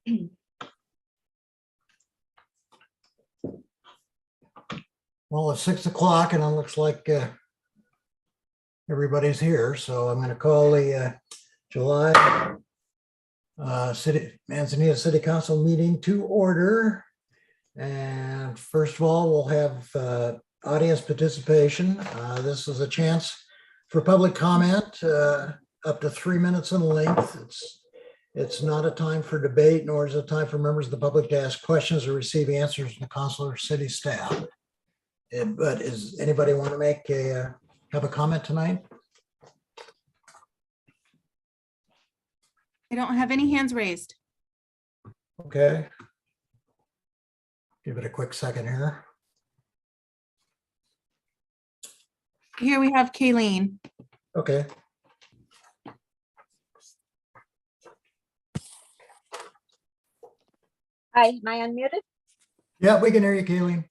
agenda. Well, it's 6 o'clock and it looks like everybody's here. So I'm going to call the July Manzanita City Council meeting to order. And first of all, we'll have audience participation. This is a chance for public comment up to 3 minutes in length. It's not a time for debate, nor is it a time for members of the public to ask questions or receive answers from the council or city staff. But does anybody want to have a comment tonight? I don't have any hands raised. Okay. Give it a quick second here. Here we have Kayleen. Okay. Hi, am I unmuted? Yeah, we can hear you, Kayleen.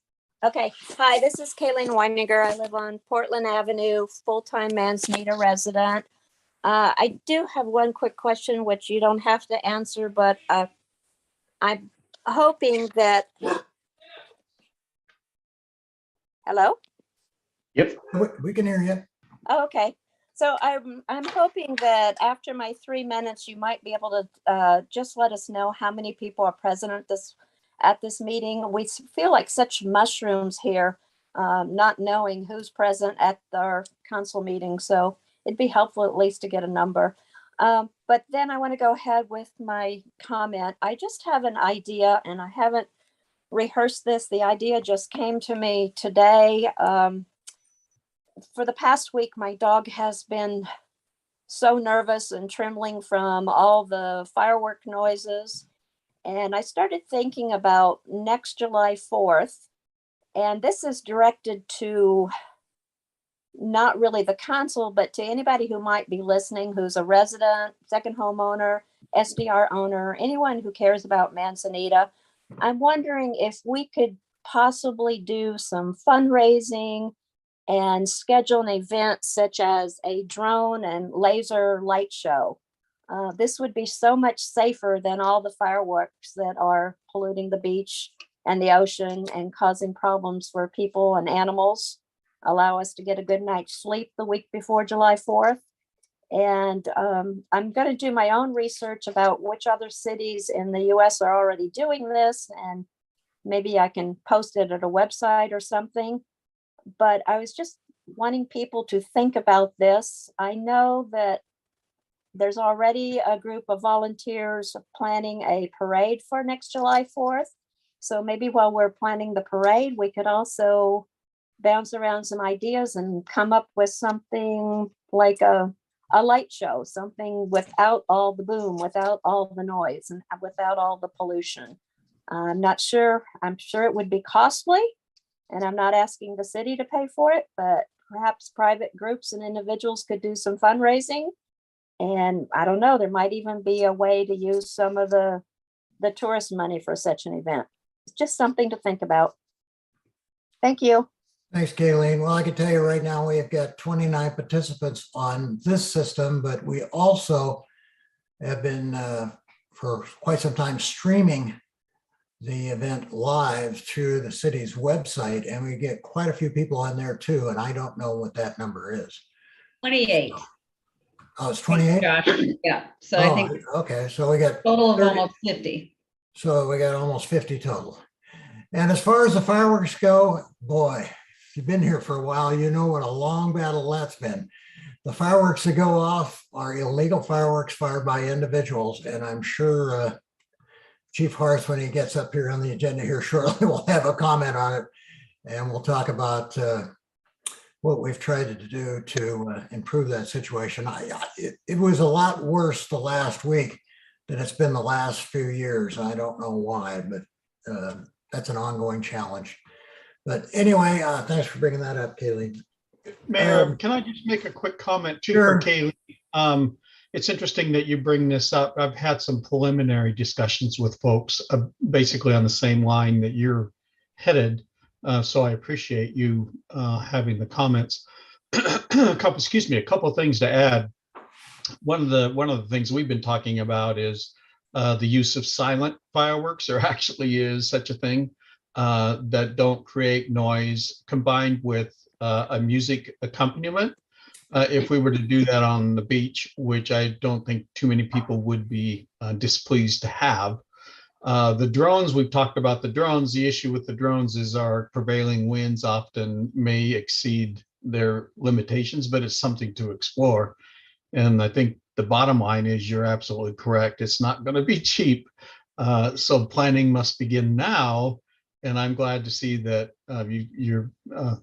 Okay. Hi, this is Kayleen Weininger. I live on Portland Avenue, full-time Manzanita resident. I do have one quick question, which you don't have to answer, but I'm hoping that. Hello? Yep. We can hear you. Oh, okay. So I'm hoping that after my 3 minutes, you might be able to just let us know how many people are present at this meeting. We feel like such mushrooms here, not knowing who's present at our council meeting. So it'd be helpful at least to get a number. But then I want to go ahead with my comment. I just have an idea, and I haven't rehearsed this. The idea just came to me today. For the past week, my dog has been so nervous and trembling from all the firework noises. And I started thinking about next July 4th. And this is directed to not really the council, but to anybody who might be listening, who's a resident, second homeowner, SDR owner, anyone who cares about Manzanita. I'm wondering if we could possibly do some fundraising and schedule an event such as a drone and laser light show. This would be so much safer than all the fireworks that are polluting the beach and the ocean and causing problems for people and animals. Allow us to get a good night's sleep the week before July 4th. And I'm going to do my own research about which other cities in the US are already doing this, and maybe I can post it at a website or something. But I was just wanting people to think about this. I know that there's already a group of volunteers planning a parade for next July 4th. So maybe while we're planning the parade, we could also bounce around some ideas and come up with something like a light show, something without all the boom, without all the noise, and without all the pollution. I'm not sure. I'm sure it would be costly. And I'm not asking the city to pay for it, but perhaps private groups and individuals could do some fundraising. And I don't know, there might even be a way to use some of the tourist money for such an event. It's just something to think about. Thank you. Thanks, Kayleen. Well, I can tell you right now, we've got 29 participants on this system, but we also have been for quite some time streaming the event live through the city's website, and we get quite a few people on there too, and I don't know what that number is. 28. Oh, it's 28? Josh, yeah, so I think Okay, so we got total of 30, almost 50. so we got almost 50 total. And as far as the fireworks go, boy, if you've been here for a while, you know what a long battle that's been. The fireworks that go off are illegal fireworks fired by individuals, and I'm sure Chief Harth, when he gets up here on the agenda here shortly, will have a comment on it, and we'll talk about what we've tried to do to improve that situation. It was a lot worse the last week than it's been the last few years. I don't know why, but that's an ongoing challenge. But anyway, thanks for bringing that up, Kaylee. Mayor, can I just make a quick comment too Sure. for Kaylee? It's interesting that you bring this up. I've had some preliminary discussions with folks basically on the same line that you're headed. So I appreciate you having the comments. a couple of things to add. One of the things we've been talking about is the use of silent fireworks. There actually is such a thing that don't create noise combined with a music accompaniment. If we were to do that on the beach, which I don't think too many people would be displeased to have. The drones, we've talked about the drones. The issue with the drones is our prevailing winds often may exceed their limitations, but it's something to explore. And I think the bottom line is you're absolutely correct. It's not going to be cheap. So planning must begin now. And I'm glad to see that you're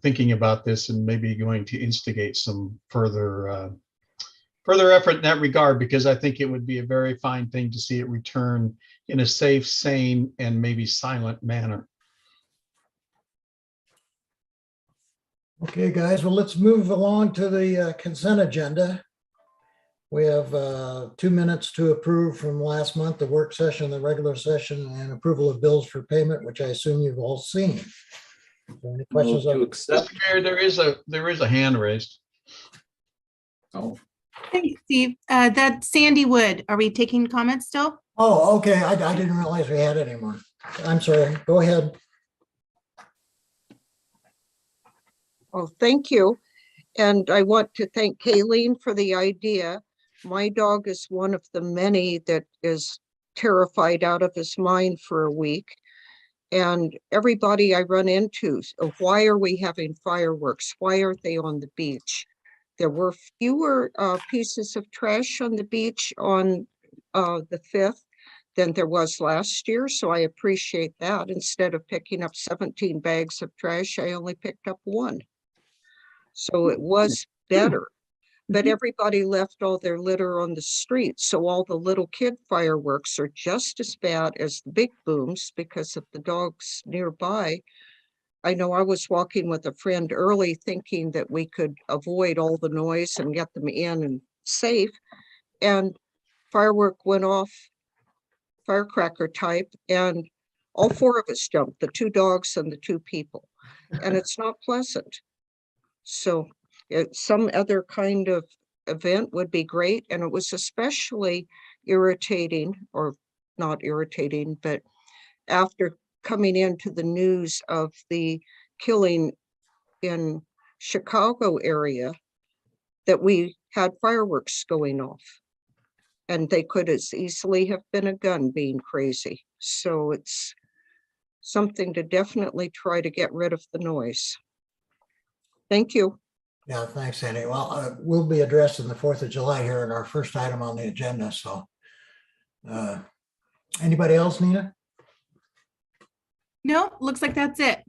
thinking about this and maybe going to instigate some further effort in that regard, because I think it would be a very fine thing to see it return in a safe, sane, and maybe silent manner. Okay, guys, well, let's move along to the consent agenda. We have 2 minutes to approve from last month, the work session, the regular session, and approval of bills for payment, which I assume you've all seen. Any questions? Move to accept. Mr. Mayor, there is a hand raised. Oh, Thanks, Steve. That's Sandy Wood. Are we taking comments still? Oh, okay, I didn't realize we had any more. I'm sorry, go ahead. Oh, thank you. And I want to thank Kayleen for the idea. My dog is one of the many that is terrified out of his mind for a week. And everybody I run into, why are we having fireworks? Why aren't they on the beach? There were fewer pieces of trash on the beach on the 5th than there was last year. So I appreciate that. Instead of picking up 17 bags of trash, I only picked up 1. So it was better. But everybody left all their litter on the street. So all the little kid fireworks are just as bad as the big booms because of the dogs nearby. I know I was walking with a friend early thinking that we could avoid all the noise and get them in and safe. And firework went off, firecracker type, and all 4 of us jumped, the 2 dogs and the 2 people. And it's not pleasant. So some other kind of event would be great. And it was especially irritating, or not irritating, but after coming into the news of the killing in Chicago area, that we had fireworks going off. And they could as easily have been a gun being crazy. So it's something to definitely try to get rid of the noise. Thank you. Yeah, thanks, Sandy. Well, we'll be addressing the 4th of July here in our first item on the agenda. So anybody else, Nina? No, looks like that's it.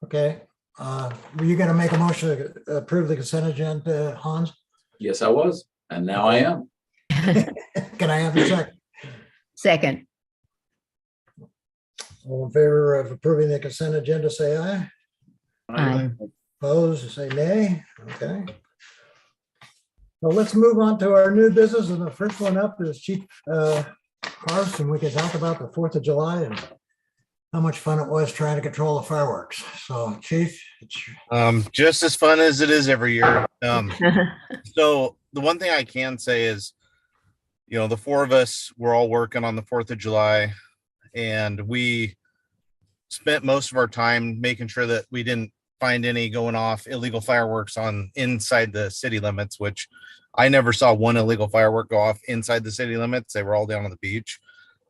Okay. Were you going to make a motion to approve the consent agenda, Hans? yes, I was, and now I am. Can I have a second? Second. All in favor of approving the consent agenda, say aye. Aye. Opposed, say nay. Okay. Well, let's move on to our new business. And the first one up is Chief Carson. We can talk about the 4th of July and how much fun it was trying to control the fireworks. So, Chief, Just as fun as it is every year. So the one thing I can say is, the 4 of us were all working on the 4th of July, and we spent most of our time making sure that we didn't find any going off illegal fireworks on inside the city limits, which I never saw one illegal firework go off inside the city limits. They were all down on the beach.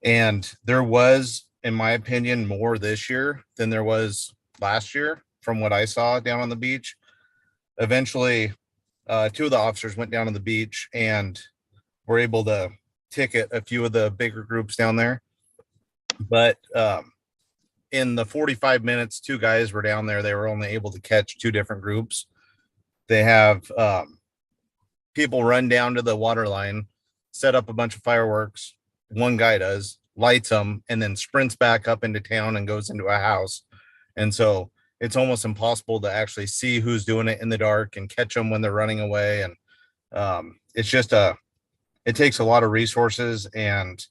And there was, in my opinion, more this year than there was last year from what I saw down on the beach. Eventually, 2 of the officers went down to the beach and were able to ticket a few of the bigger groups down there. But in the 45 minutes 2 guys were down there, they were only able to catch 2 different groups. They have people run down to the water line, set up a bunch of fireworks. One guy does, lights them, and then sprints back up into town and goes into a house. And so it's almost impossible to actually see who's doing it in the dark and catch them when they're running away. And it's just it takes a lot of resources, and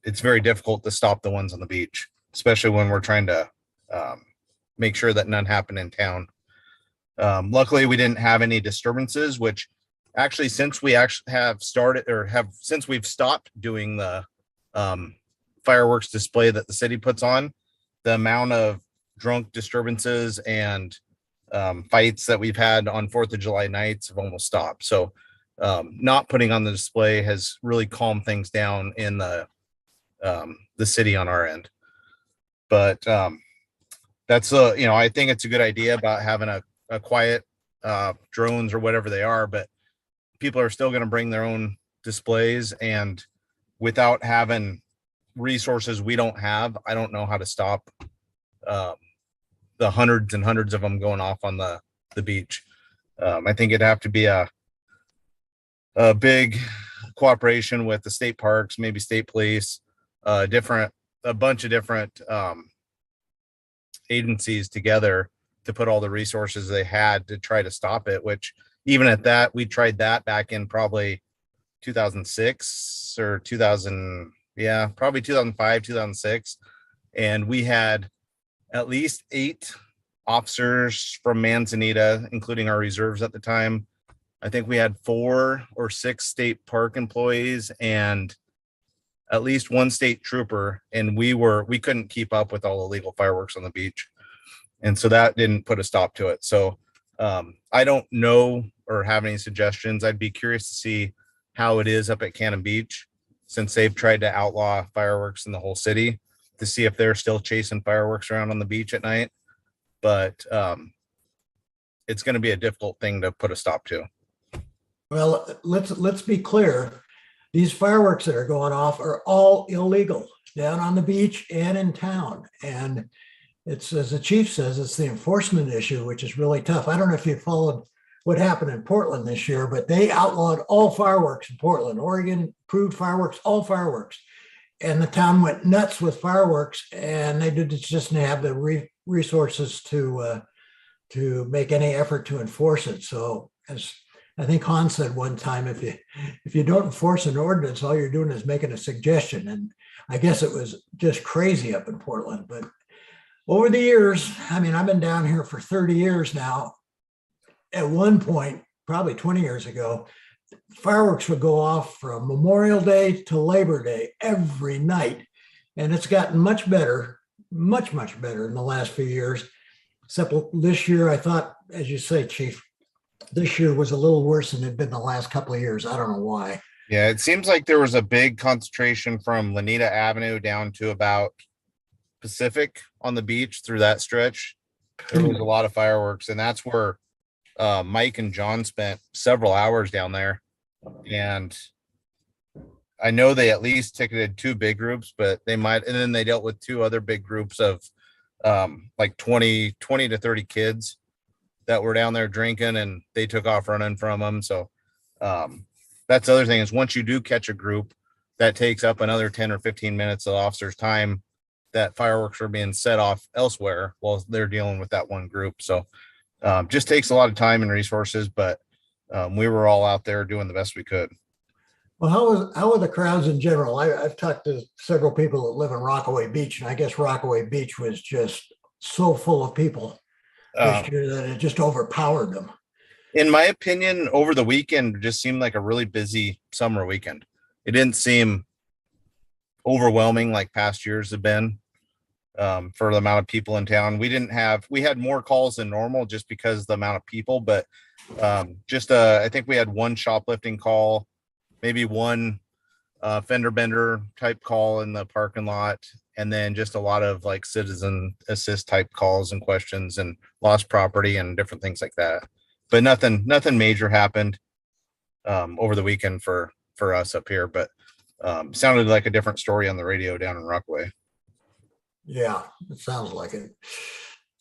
it's very difficult to stop the ones on the beach, especially when we're trying to make sure that none happen in town. Luckily, we didn't have any disturbances, which actually, since we actually have started, or have since we've stopped doing the fireworks display that the city puts on, the amount of drunk disturbances and fights that we've had on 4th of July nights have almost stopped. So not putting on the display has really calmed things down in the city on our end. But that's I think it's a good idea about having a quiet drones or whatever they are, but people are still going to bring their own displays, and without having resources we don't have, I don't know how to stop the hundreds and hundreds of them going off on the beach. I think it'd have to be a big cooperation with the state parks, maybe state police, a bunch of different agencies together to put all the resources they had to try to stop it, which even at that, we tried that back in probably 2006 or 2000. Yeah, probably 2005, 2006. And we had at least 8 officers from Manzanita, including our reserves at the time. I think we had 4 or 6 state park employees and at least 1 state trooper. And we couldn't keep up with all the illegal fireworks on the beach. And so that didn't put a stop to it. So I don't know or have any suggestions. I'd be curious to see how it is up at Cannon Beach, since they've tried to outlaw fireworks in the whole city, to see if they're still chasing fireworks around on the beach at night. But it's going to be a difficult thing to put a stop to. Well, let's be clear. These fireworks that are going off are all illegal down on the beach and in town. And it's, as the chief says, it's the enforcement issue, which is really tough. I don't know if you followed what happened in Portland this year, but they outlawed all fireworks in Portland. Oregon approved fireworks, all fireworks. And the town went nuts with fireworks, and they just didn't have the resources to make any effort to enforce it. So as I think Hans said one time, if you don't enforce an ordinance, all you're doing is making a suggestion. And I guess it was just crazy up in Portland. But over the years, I mean, I've been down here for 30 years now. At one point, probably 20 years ago, fireworks would go off from Memorial Day to Labor Day every night. And it's gotten much better, much better in the last few years. Except this year, I thought, as you say, Chief, this year was a little worse than it had been the last couple of years. I don't know why. Yeah, it seems like there was a big concentration from Lanita Avenue down to about Pacific on the beach through that stretch. There was a lot of fireworks, and that's where Mike and John spent several hours down there. And I know they at least ticketed 2 big groups, but and then they dealt with 2 other big groups of like 20 to 30 kids that were down there drinking, and they took off running from them. So that's the other thing, is once you do catch a group, that takes up another 10 or 15 minutes of the officer's time that fireworks are being set off elsewhere while they're dealing with that one group. So just takes a lot of time and resources, but we were all out there doing the best we could. Well, how are the crowds in general? I've talked to several people that live in Rockaway Beach, and I guess Rockaway Beach was just so full of people this year that it just overpowered them. In my opinion, over the weekend just seemed like a really busy summer weekend. It didn't seem overwhelming like past years have been for the amount of people in town. We had more calls than normal just because of the amount of people, but I think we had 1 shoplifting call, maybe 1 fender bender type call in the parking lot, and then just a lot of like citizen assist type calls and questions and lost property and different things like that. But nothing major happened over the weekend for us up here, but sounded like a different story on the radio down in Rockaway. Yeah, it sounds like it.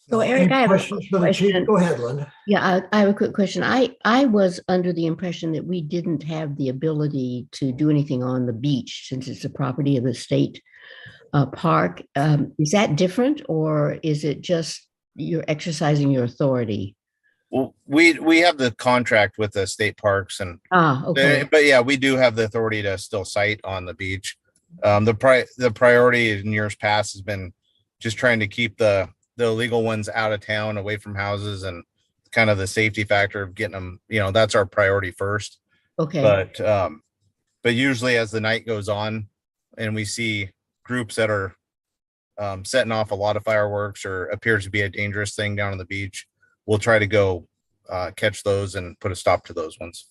So Eric, I have a Questions for the chief? question. Go ahead, Linda. Yeah, I have a quick question. I was under the impression that we didn't have the ability to do anything on the beach since it's a property of the state park. Is that different, or is it just you're exercising your authority? Well, we have the contract with the state parks, and okay. but yeah, we do have the authority to still sight on the beach. The priority in years past has been just trying to keep the illegal ones out of town, away from houses, and kind of the safety factor of getting them, that's our priority first. Okay. But usually as the night goes on, and we see groups that are setting off a lot of fireworks or appears to be a dangerous thing down on the beach, we'll try to go catch those and put a stop to those ones.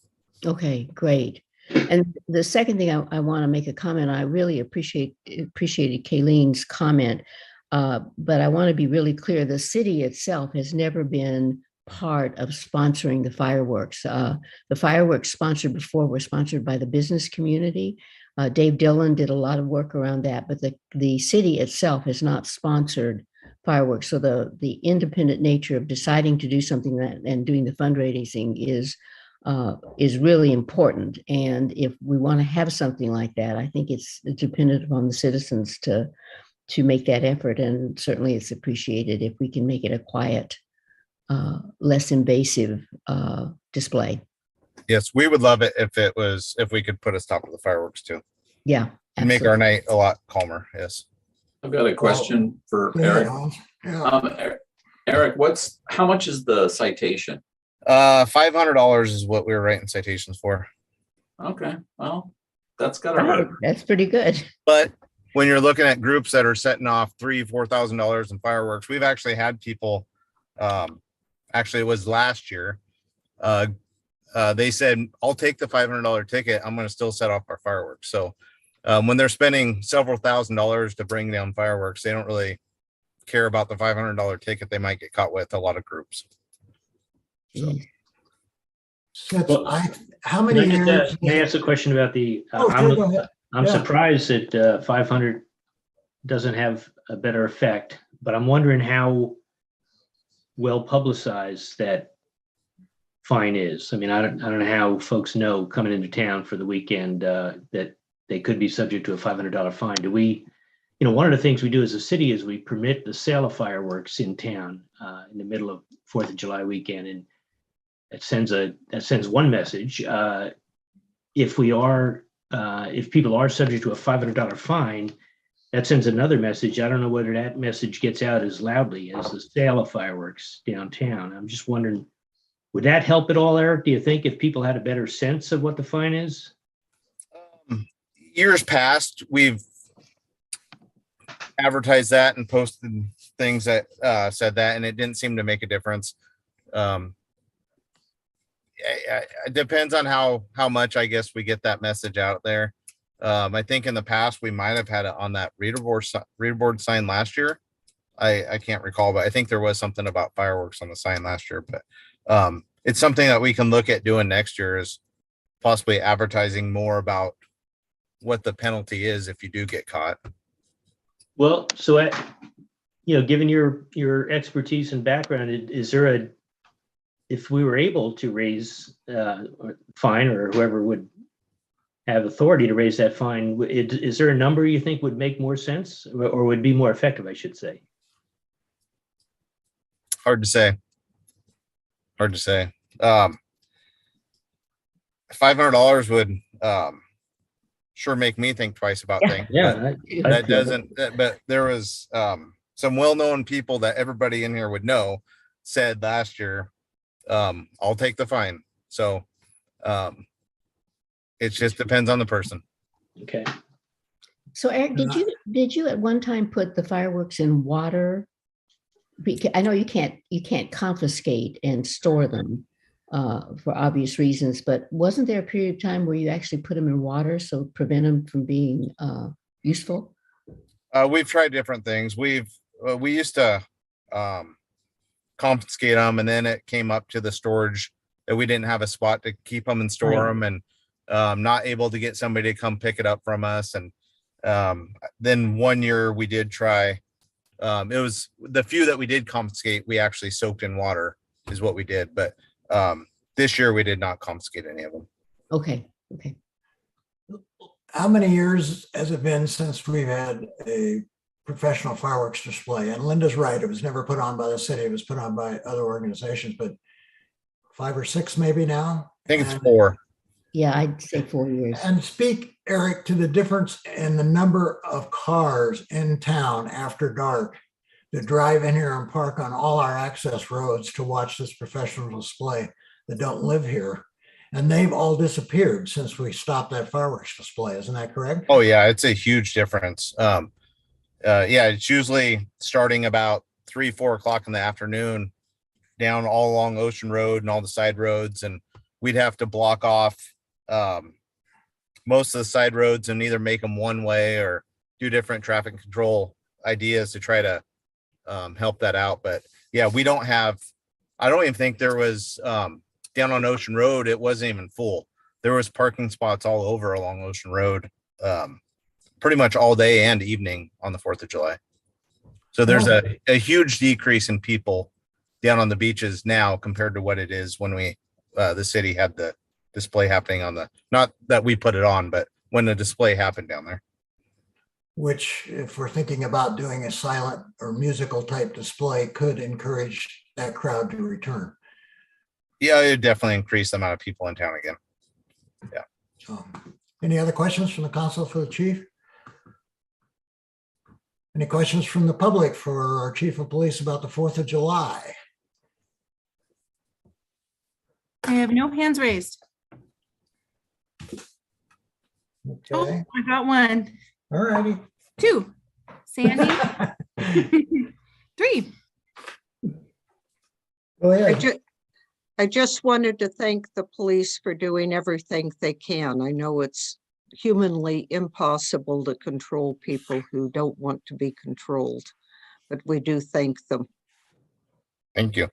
Okay, great. And the second thing I want to make a comment, I really appreciated Kayleen's comment, but I want to be really clear. The city itself has never been part of sponsoring the fireworks. The fireworks sponsored before were sponsored by the business community. Dave Dillon did a lot of work around that, but the city itself has not sponsored fireworks. So the independent nature of deciding to do something and doing the fundraising is really important. And if we want to have something like that, I think it's dependent upon the citizens to make that effort. And certainly it's appreciated if we can make it a quiet, less invasive display. Yes, we would love it if we could put a stop to the fireworks too. Yeah. And make our night a lot calmer. Yes. I've got a question for Yeah, Eric. yeah. Eric, how much is the citation? $500 is what we were writing citations for. Okay, well, that's gotta hurt. That's pretty good. But when you're looking at groups that are setting off $3,000-$4,000 in fireworks, we've actually had people. Actually, it was last year. They said, "I'll take the $500 ticket. I'm going to still set off our fireworks." So when they're spending several $1,000s to bring down fireworks, they don't really care about the $500 ticket they might get caught with. A lot of groups. So. How many years? May I ask a question about the? Sure, go ahead. I'm Yeah. surprised that 500 doesn't have a better effect, but I'm wondering how well publicized that fine is. I mean, I don't know how folks know coming into town for the weekend that they could be subject to a $500 fine. Do we? One of the things we do as a city is we permit the sale of fireworks in town in the middle of 4th of July weekend, and that sends one message. If people are subject to a $500 fine, that sends another message. I don't know whether that message gets out as loudly as the sale of fireworks downtown. I'm just wondering, would that help at all, Eric? Do you think if people had a better sense of what the fine is? Years past, we've advertised that and posted things that said that, and it didn't seem to make a difference. It depends on how much, I guess, we get that message out there. I think in the past we might have had it on that reader board sign last year. I can't recall, but I think there was something about fireworks on the sign last year. But it's something that we can look at doing next year, is possibly advertising more about what the penalty is if you do get caught. Well, so given your expertise and background, is there if we were able to raise fine, or whoever would have authority to raise that fine, is there a number you think would make more sense, or would be more effective, I should say? Hard to say. $500 would sure make me think twice about things. Yeah, that doesn't. But there was some well-known people that everybody in here would know said last year, "I'll take the fine." So it just depends on the person. Okay. So Eric, did you at one time put the fireworks in water? Because I know you can't confiscate and store them for obvious reasons, but wasn't there a period of time where you actually put them in water so prevent them from being useful? We've tried different things. We used to confiscate them, and then it came up to the storage that we didn't have a spot to keep them and store them, and not able to get somebody to come pick it up from us. And then one year we did try. It was the few that we did confiscate, we actually soaked in water is what we did. But this year we did not confiscate any of them. Okay. How many years has it been since we've had a professional fireworks display? And Linda's right, it was never put on by the city, it was put on by other organizations, but 5 or 6 maybe now? I think it's 4. Yeah, I'd say 4 years. And speak, Eric, to the difference in the number of cars in town after dark that drive in here and park on all our access roads to watch this professional display that don't live here. and they've all disappeared since we stopped that fireworks display. Isn't that correct? Oh yeah, it's a huge difference. Yeah, it's usually starting about 3-4 o'clock in the afternoon down all along Ocean Road and all the side roads, and we'd have to block off most of the side roads and either make them one way or do different traffic control ideas to try to help that out. But yeah, we don't have, I don't even think there was down on Ocean Road, it wasn't even full. There was parking spots all over along Ocean Road, pretty much all day and evening on the 4th of July. So there's a huge decrease in people down on the beaches now compared to what it is when we, the city had the display happening on the, not that we put it on, but when the display happened down there. Which, if we're thinking about doing a silent or musical type display, could encourage that crowd to return. Yeah, it definitely increased the amount of people in town again. Yeah. So, any other questions from the council for the chief? Any questions from the public for our chief of police about the 4th of July? I have no hands raised. Oh, Okay, I got one, all righty. 2, Sandy, 3. Go ahead. I just wanted to thank the police for doing everything they can. I know it's humanly impossible to control people who don't want to be controlled, but we do thank them. Thank you.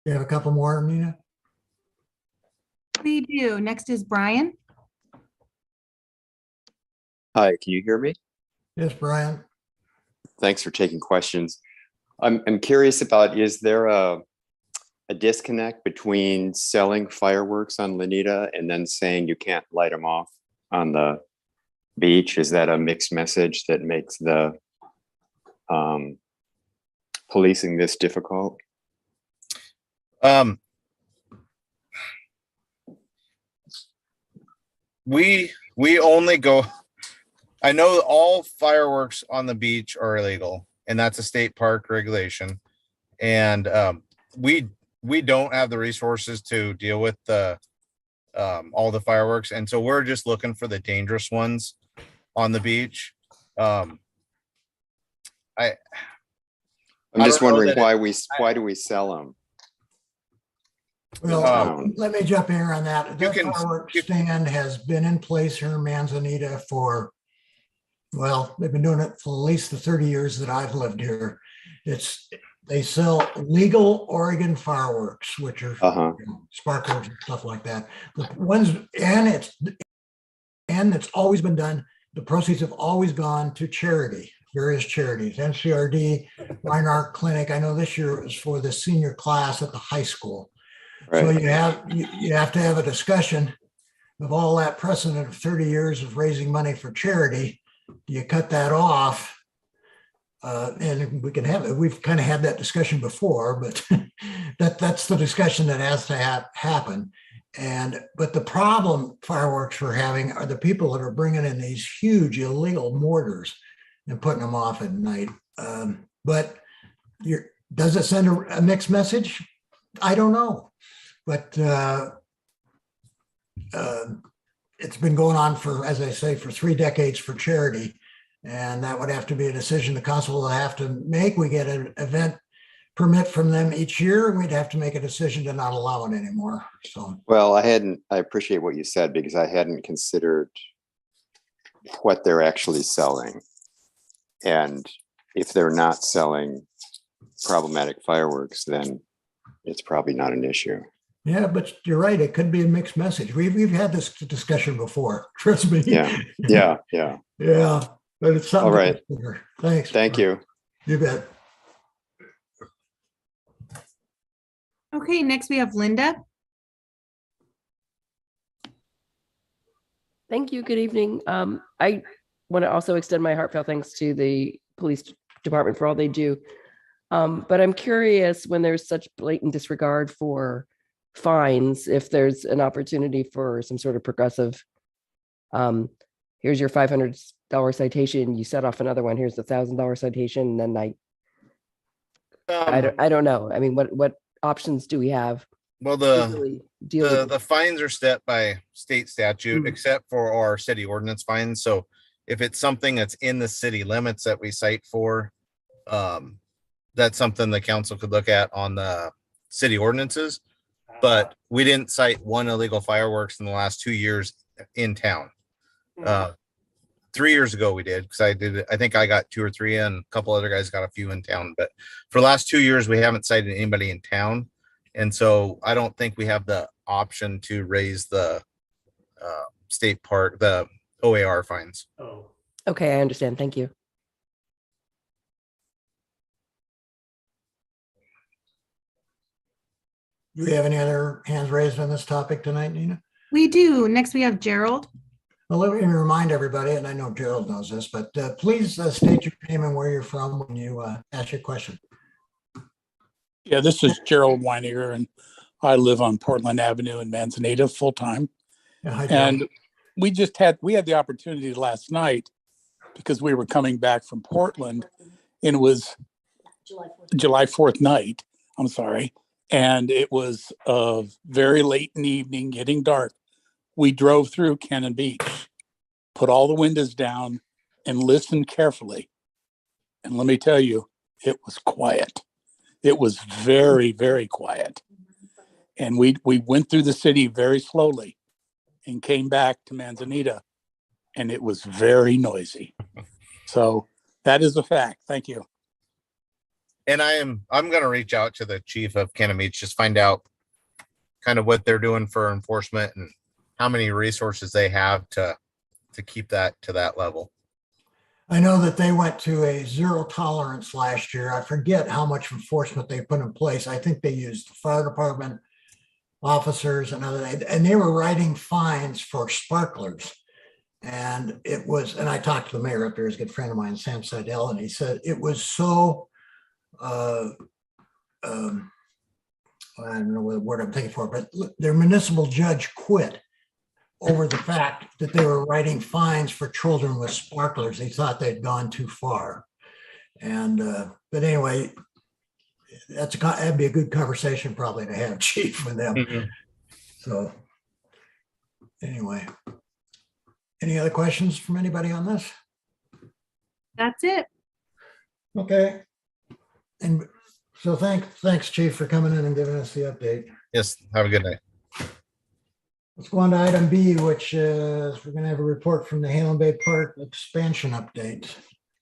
You have a couple more, Nina? We do. Next is Brian. Hi, can you hear me? Yes, Brian. Thanks for taking questions. I'm curious about, is there a disconnect between selling fireworks on Lanita and then saying you can't light them off on the beach? Is that a mixed message that makes the policing this difficult? We only go, I know all fireworks on the beach are illegal, and that's a state park regulation. And we don't have the resources to deal with the all the fireworks, and so we're just looking for the dangerous ones on the beach. I'm I just don't know wondering that why do we sell them? Well, let me jump in here on that. You That can- fireworks stand has been in place here in Manzanita for, well, they've been doing it for at least the 30 years that I've lived here. They sell legal Oregon fireworks, which are you know, sparklers and stuff like that. The ones, and it's always been done. The proceeds have always gone to charity, various charities, NCRD, Fine Art Clinic. I know this year it was for the senior class at the high school. Right. So you have to have a discussion of all that precedent of 30 years of raising money for charity. You cut that off, and we can have it. We've kind of had that discussion before, but that's the discussion that has to happen. But the problem fireworks we're having are the people that are bringing in these huge illegal mortars and putting them off at night. But does it send a mixed message? I don't know. But it's been going on for, as I say, for 3 decades for charity. And that would have to be a decision the council will have to make. We get an event permit from them each year, and we'd have to make a decision to not allow it anymore. So, Well, I appreciate what you said, because I hadn't considered what they're actually selling. And if they're not selling problematic fireworks, then it's probably not an issue. yeah, but you're right. It could be a mixed message. We've had this discussion before. Trust me. Yeah. Yeah. But it's something. All right. to consider. Thanks. Thank you. You bet. Okay, next we have Linda. Thank you. Good evening. I want to also extend my heartfelt thanks to the police department for all they do. But I'm curious, when there's such blatant disregard for fines, if there's an opportunity for some sort of progressive, here's your $500 citation, you set off another one, here's the $1,000 citation, and then I don't know. I mean, what options do we have? Well, to really deal with the fines are set by state statute, Mm. except for our city ordinance fines. So if it's something that's in the city limits that we cite for, that's something the council could look at on the city ordinances. But we didn't cite one illegal fireworks in the last 2 years in town. 3 years ago we did, because I think I got 2 or 3 and a couple other guys got a few in town. But for the last 2 years, we haven't cited anybody in town. And so I don't think we have the option to raise the state park, the OAR fines. Oh, Okay, I understand. Thank you. Do we have any other hands raised on this topic tonight, Nina? We do. Next, we have Gerald. Well, let me remind everybody, and I know Gerald knows this, but please state your name and where you're from when you ask your question. Yeah, this is Gerald Weiniger, and I live on Portland Avenue in Manzanita full time. Yeah, hi, Gerald. And we had the opportunity last night, because we were coming back from Portland, and it was July 4th night. I'm sorry. And it was very late in the evening, getting dark. We drove through Cannon Beach, put all the windows down, and listened carefully. And let me tell you, it was quiet. It was very, very quiet. And we went through the city very slowly and came back to Manzanita, and it was very noisy. So that is a fact. Thank you. And I'm going to reach out to the chief of Cannon Beach, just find out kind of what they're doing for enforcement and how many resources they have to keep that to that level. I know that they went to a zero tolerance last year. I forget how much enforcement they put in place. I think they used the fire department officers and and they were writing fines for sparklers. And and I talked to the mayor up there, he's a good friend of mine, Sam Seidel, and he said it was so, I don't know what word I'm thinking for, but their municipal judge quit over the fact that they were writing fines for children with sparklers. They thought they'd gone too far. And, but anyway, that'd be a good conversation probably to have, chief, with them. Mm-hmm. So anyway, any other questions from anybody on this? That's it. Okay. And so thanks, chief, for coming in and giving us the update. Yes. Have a good night. Let's go on to item B, which is we're going to have a report from the Halem Bay Park expansion update.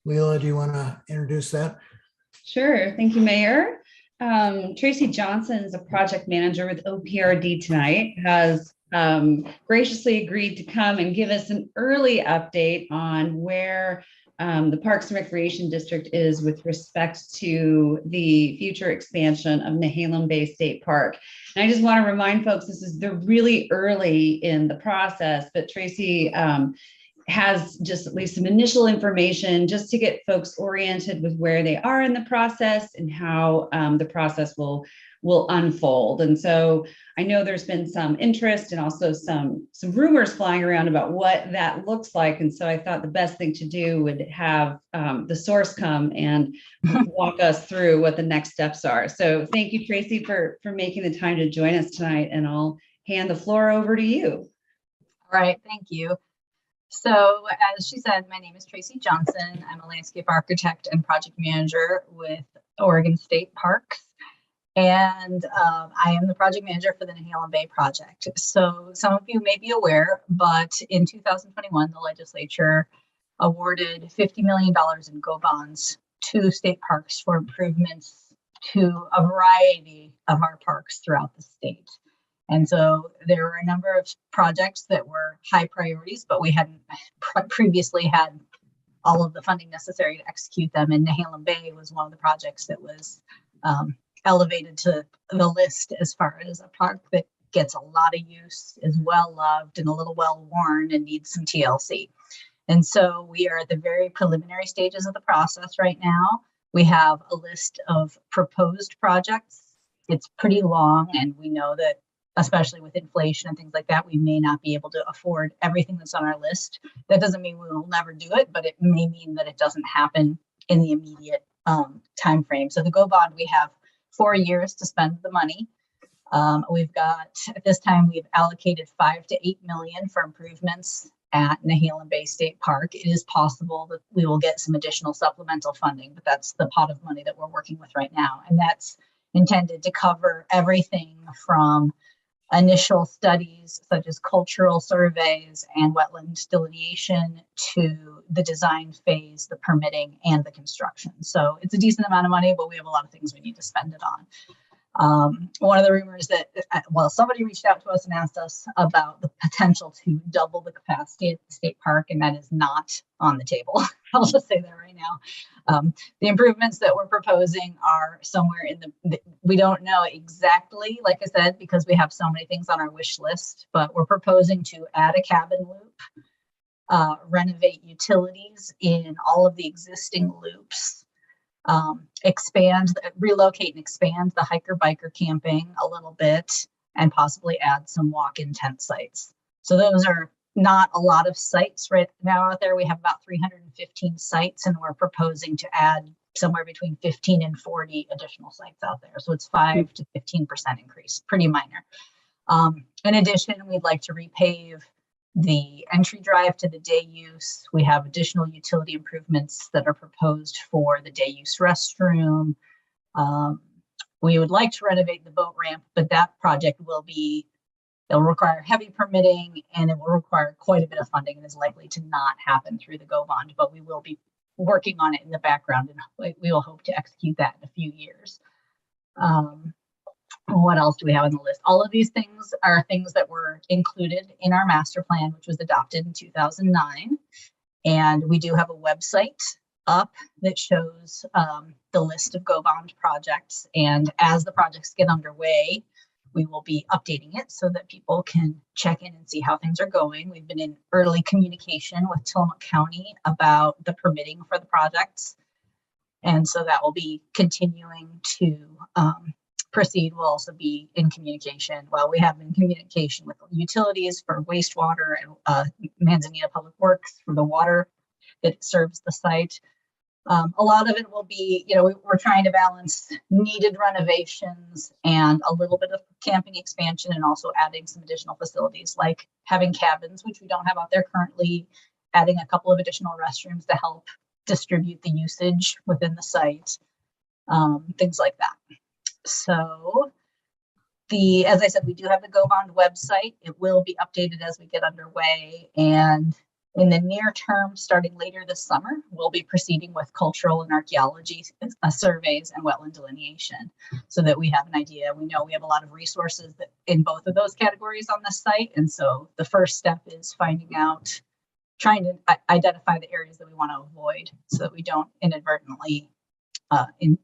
Leila, do you want to introduce that? Sure. Thank you, Mayor. Tracy Johnson is a project manager with OPRD tonight, has graciously agreed to come and give us an early update on where the Parks and Recreation District is with respect to the future expansion of Nehalem Bay State Park. And I just want to remind folks, they're really early in the process, but Tracy has just at least some initial information just to get folks oriented with where they are in the process and how the process will unfold. And so I know there's been some interest and also some rumors flying around about what that looks like. And so I thought the best thing to do would have the source come and walk us through what the next steps are. So thank you, Tracy, for making the time to join us tonight, and I'll hand the floor over to you. All right, thank you. So as she said, my name is Tracy Johnson. I'm a landscape architect and project manager with Oregon State Parks. And I am the project manager for the Nehalem Bay project. So some of you may be aware, but in 2021, the legislature awarded $50 million in GO bonds to state parks for improvements to a variety of our parks throughout the state. And so there were a number of projects that were high priorities, but we hadn't previously had all of the funding necessary to execute them. And Nehalem Bay was one of the projects that was elevated to the list as far as a park that gets a lot of use, is well loved and a little well worn and needs some TLC. And so we are at the very preliminary stages of the process right now. We have a list of proposed projects. It's pretty long, and we know that especially with inflation and things like that, we may not be able to afford everything that's on our list. That doesn't mean we will never do it, but it may mean that it doesn't happen in the immediate timeframe. So the Go Bond, we have 4 years to spend the money. We've got, at this time, we've allocated 5 to 8 million for improvements at Nehalem Bay State Park. It is possible that we will get some additional supplemental funding, but that's the pot of money that we're working with right now. And that's intended to cover everything from initial studies such as cultural surveys and wetland delineation to the design phase, the permitting, and the construction. So it's a decent amount of money, but we have a lot of things we need to spend it on. One of the rumors that, well, somebody reached out to us and asked us about the potential to double the capacity at the state park, and that is not on the table. I'll just say that right now. The improvements that we're proposing are somewhere in we don't know exactly, like I said, because we have so many things on our wish list, but we're proposing to add a cabin loop, renovate utilities in all of the existing loops, relocate and expand the hiker biker camping a little bit, and possibly add some walk-in tent sites. So those are not a lot of sites right now out there. We have about 315 sites, and we're proposing to add somewhere between 15 and 40 additional sites out there. So it's 5 to 15% increase, pretty minor. In addition, we'd like to repave the entry drive to the day use. We have additional utility improvements that are proposed for the day use restroom. We would like to renovate the boat ramp, but that project it'll require heavy permitting, and it will require quite a bit of funding, and is likely to not happen through the Go Bond, but we will be working on it in the background, and we will hope to execute that in a few years. What else do we have on the list? All of these things are things that were included in our master plan, which was adopted in 2009. And we do have a website up that shows the list of Go Bond projects. And as the projects get underway, we will be updating it so that people can check in and see how things are going. We've been in early communication with Tillamook County about the permitting for the projects. And so that will be continuing to proceed. We'll also be in communication. Well, we have been in communication with utilities for wastewater and Manzanita Public Works for the water that serves the site. A lot of it will be, we're trying to balance needed renovations and a little bit of camping expansion, and also adding some additional facilities like having cabins, which we don't have out there currently, adding a couple of additional restrooms to help distribute the usage within the site, things like that. So as I said, we do have the Go Bond website. It will be updated as we get underway. And in the near term, starting later this summer, we'll be proceeding with cultural and archaeology surveys and wetland delineation so that we have an idea. We know we have a lot of resources that in both of those categories on this site. And so the first step is trying to identify the areas that we want to avoid so that we don't inadvertently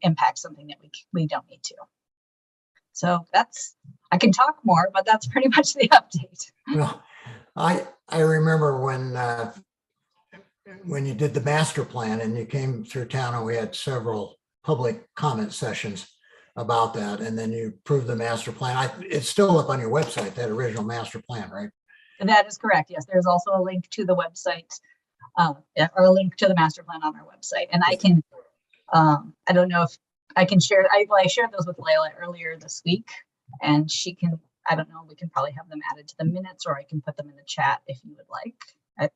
impact something that we don't need to. So I can talk more, but that's pretty much the update. Well, I remember when you did the master plan and you came through town, and we had several public comment sessions about that, and then you approved the master plan. It's still up on your website, that original master plan, right? And that is correct. Yes, there's also a link to the website, or a link to the master plan on our website. And I can, I don't know if I can share. I shared those with Layla earlier this week, and she can. I don't know. We can probably have them added to the minutes, or I can put them in the chat if you would like.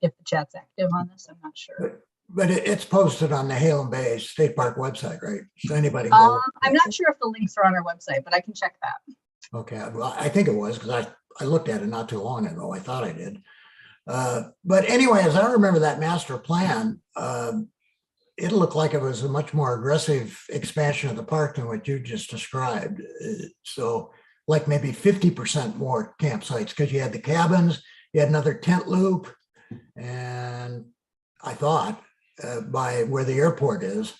If the chat's active on this, I'm not sure. But it's posted on the Nehalem Bay State Park website, right? So anybody can go. I'm not sure if the links are on our website, but I can check that. Okay, well, I think it was, because I looked at it not too long ago. I thought I did. But anyway, as I remember that master plan, it looked like it was a much more aggressive expansion of the park than what you just described. So like maybe 50% more campsites, because you had the cabins, you had another tent loop, and I thought by where the airport is,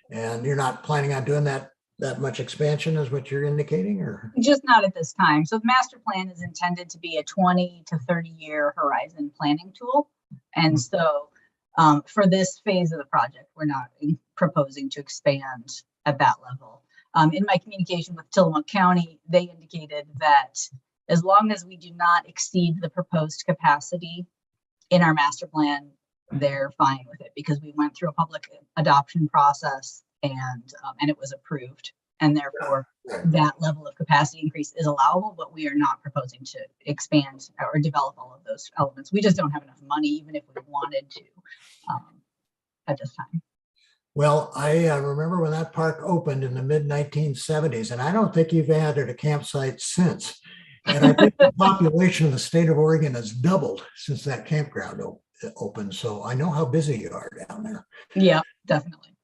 and you're not planning on doing that much expansion is what you're indicating, or? Just not at this time. So the master plan is intended to be a 20 to 30 year horizon planning tool. And so for this phase of the project, we're not proposing to expand at that level. In my communication with Tillamook County, they indicated that as long as we do not exceed the proposed capacity in our master plan, they're fine with it, because we went through a public adoption process and it was approved. And therefore, that level of capacity increase is allowable, but we are not proposing to expand or develop all of those elements. We just don't have enough money, even if we wanted to, at this time. Well, I remember when that park opened in the mid 1970s, and I don't think you've added a campsite since. And I think the population of the state of Oregon has doubled since that campground opened. So I know how busy you are down there. Yeah, definitely.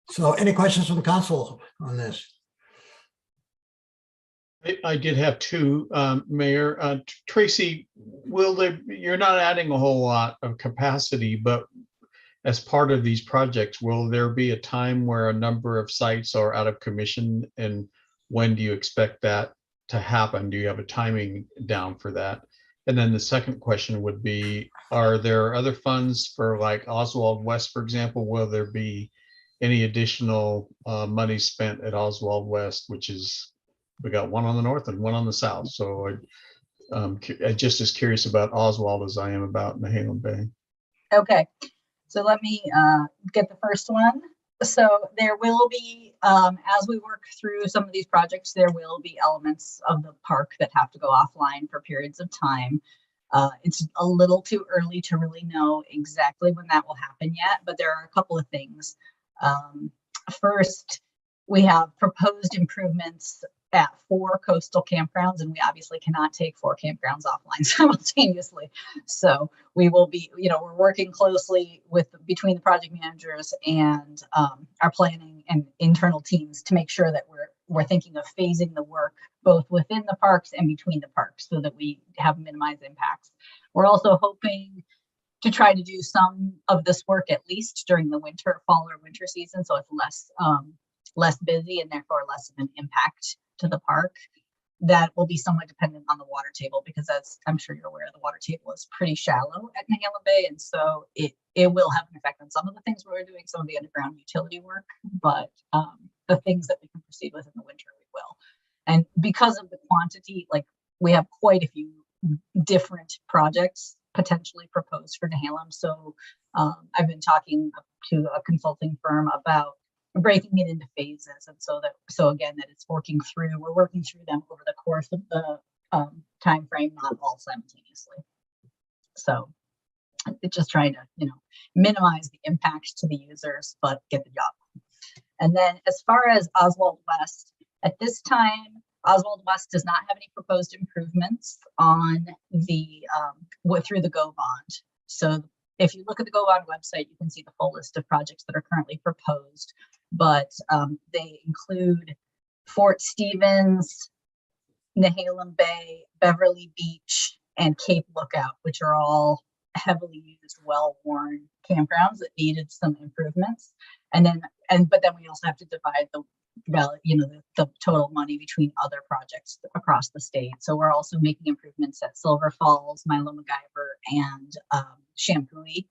So any questions from the council on this? I did have two, Mayor. Tracy, you're not adding a whole lot of capacity, but as part of these projects, will there be a time where a number of sites are out of commission? And when do you expect that to happen? Do you have a timing down for that? And then the second question would be, are there other funds for like Oswald West, for example? Will there be any additional money spent at Oswald West, which is, we got one on the north and one on the south. So I'm just as curious about Oswald as I am about Nehalem Bay. Okay. So let me get the first one. So there will be, as we work through some of these projects, there will be elements of the park that have to go offline for periods of time. It's a little too early to really know exactly when that will happen yet, but there are a couple of things. First, we have proposed improvements at 4 coastal campgrounds, and we obviously cannot take 4 campgrounds offline simultaneously. So we will be, we're working closely between the project managers and our planning and internal teams to make sure that we're thinking of phasing the work both within the parks and between the parks so that we have minimized impacts. We're also hoping to try to do some of this work at least during the fall or winter season, so it's less busy and therefore less of an impact to the park. That will be somewhat dependent on the water table, because as I'm sure you're aware, the water table is pretty shallow at Nehalem Bay, and so it will have an effect on some of the things we're doing, some of the underground utility work, but the things that we can proceed with in the winter, we will. And because of the quantity, like we have quite a few different projects potentially proposed for Nehalem. So I've been talking to a consulting firm about breaking it into phases, and so again that we're working through them over the course of the time frame, not all simultaneously. So it's just trying to minimize the impact to the users but get the job. And then as far as Oswald West, at this time Oswald West does not have any proposed improvements on the through the Go Bond. So if you look at the Go Bond website, you can see the full list of projects that are currently proposed, but they include Fort Stevens, Nehalem Bay, Beverly Beach, and Cape Lookout, which are all heavily used, well-worn campgrounds that needed some improvements. But then we also have to divide the total money between other projects across the state. So we're also making improvements at Silver Falls, Milo MacGyver, and Shampooey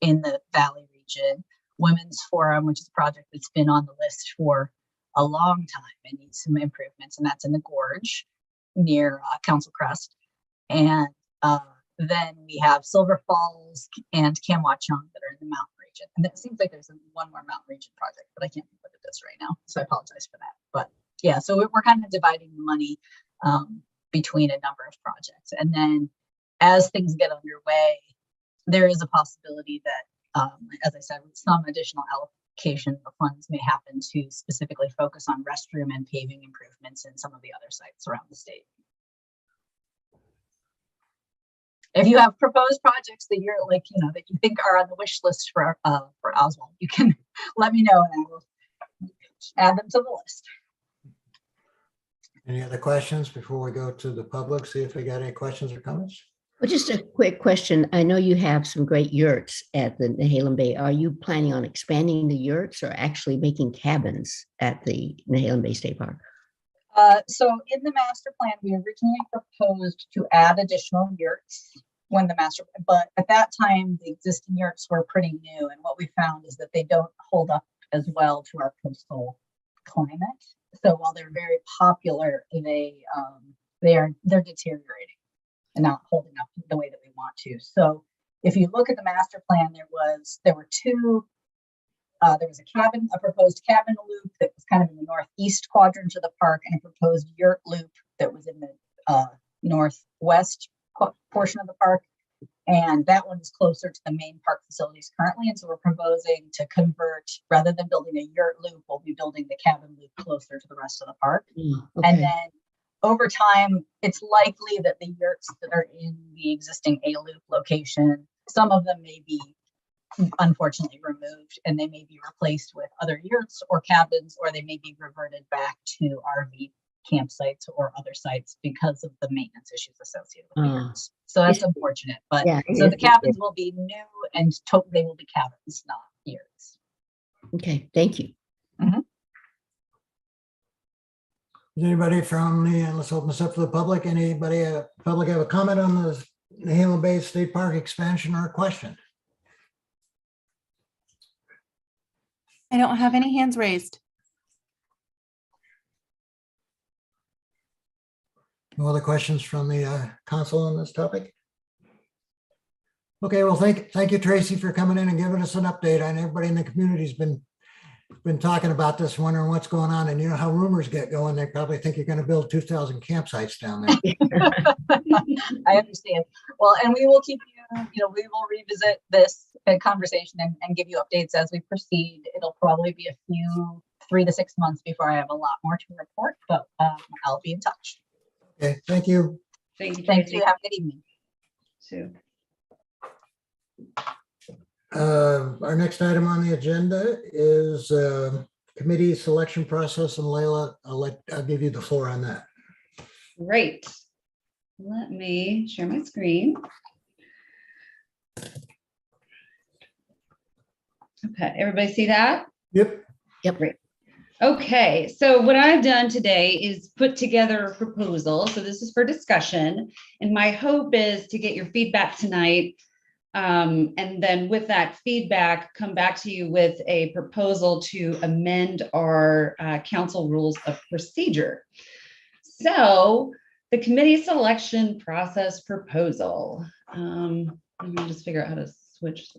in the Valley region. Women's Forum, which is a project that's been on the list for a long time and needs some improvements, and that's in the Gorge near Council Crest. And then we have Silver Falls and Kamwatchung that are in the mountain region. And it seems like there's one more mountain region project, but I can't think what it is right now, so I apologize for that. But yeah, so we're kind of dividing the money between a number of projects. And then as things get underway, there is a possibility that, as I said, some additional allocation of funds may happen to specifically focus on restroom and paving improvements in some of the other sites around the state. If you have proposed projects that you're that you think are on the wish list for Oswald, you can let me know and I will add them to the list. Any other questions before we go to the public? See if we got any questions or comments. Well, just a quick question. I know you have some great yurts at the Nehalem Bay. Are you planning on expanding the yurts or actually making cabins at the Nehalem Bay State Park? So in the master plan, we originally proposed to add additional yurts but at that time, the existing yurts were pretty new. And what we found is that they don't hold up as well to our coastal climate. So while they're very popular, they're deteriorating and not holding up the way that we want to. So if you look at the master plan, there were 2 There was a proposed cabin loop that was kind of in the northeast quadrant of the park, and a proposed yurt loop that was in the northwest portion of the park. And that one is closer to the main park facilities currently. And so we're proposing to convert, rather than building a yurt loop, we'll be building the cabin loop closer to the rest of the park. Okay. And then over time, it's likely that the yurts that are in the existing A loop location, some of them may be unfortunately removed, and they may be replaced with other yurts or cabins, or they may be reverted back to RV campsites or other sites because of the maintenance issues associated with the yurts. So that's unfortunate, but Yeah, so the cabins will be new and they will be cabins, not yurts. Okay, thank you. Does anybody from the, let's open this up to the public. Anybody, public have a comment on the Nehalem Bay State Park expansion or a question? I don't have any hands raised. No other questions from the council on this topic? Okay, well, thank you, Tracy, for coming in and giving us an update. I know everybody in the community's been talking about this, wondering what's going on. And you know how rumors get going. They probably think you're going to build 2,000 campsites down there. I understand. Well, and we will keep we will revisit this conversation and give you updates as we proceed. It'll probably be a few 3 to 6 months before I have a lot more to report, but I'll be in touch. Okay, thank you. Thank you. Thank you. Have a good evening. Too. Our next item on the agenda is committee selection process, and Layla, I'll give you the floor on that. Great. Let me share my screen. Okay, everybody see that? Yep. Yep. Great. Okay, so what I've done today is put together a proposal. So this is for discussion, and my hope is to get your feedback tonight. And then with that feedback, come back to you with a proposal to amend our council rules of procedure. So the committee selection process proposal. Let me just figure out how to switch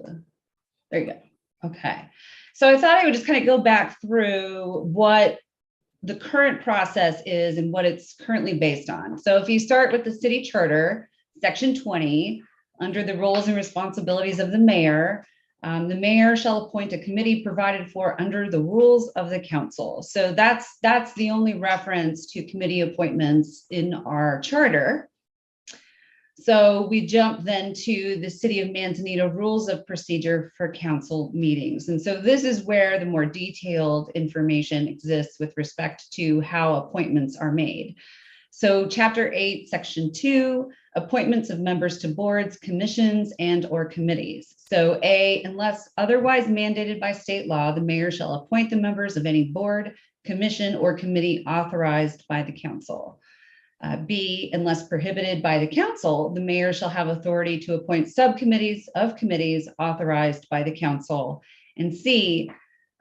there you go. Okay. So I thought I would just kind of go back through what the current process is and what it's currently based on. So if you start with the city charter, section 20, under the roles and responsibilities of the mayor shall appoint a committee provided for under the rules of the council. So that's the only reference to committee appointments in our charter. So we jump then to the City of Manzanita rules of procedure for council meetings. And so this is where the more detailed information exists with respect to how appointments are made. So Chapter 8, Section 2, appointments of members to boards, commissions, and/or committees. So A, unless otherwise mandated by state law, the mayor shall appoint the members of any board, commission, or committee authorized by the council. B, unless prohibited by the council, the mayor shall have authority to appoint subcommittees of committees authorized by the council. And C,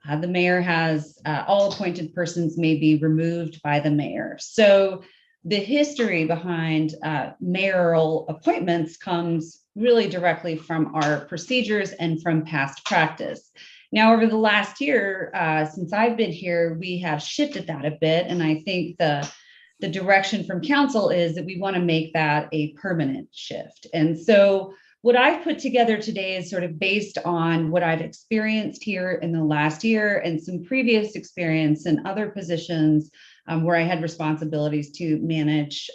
the mayor has all appointed persons may be removed by the mayor. So the history behind mayoral appointments comes really directly from our procedures and from past practice. Now, over the last year, since I've been here, we have shifted that a bit. And I think the direction from council is that we want to make that a permanent shift. And so what I've put together today is sort of based on what I've experienced here in the last year and some previous experience in other positions where I had responsibilities to manage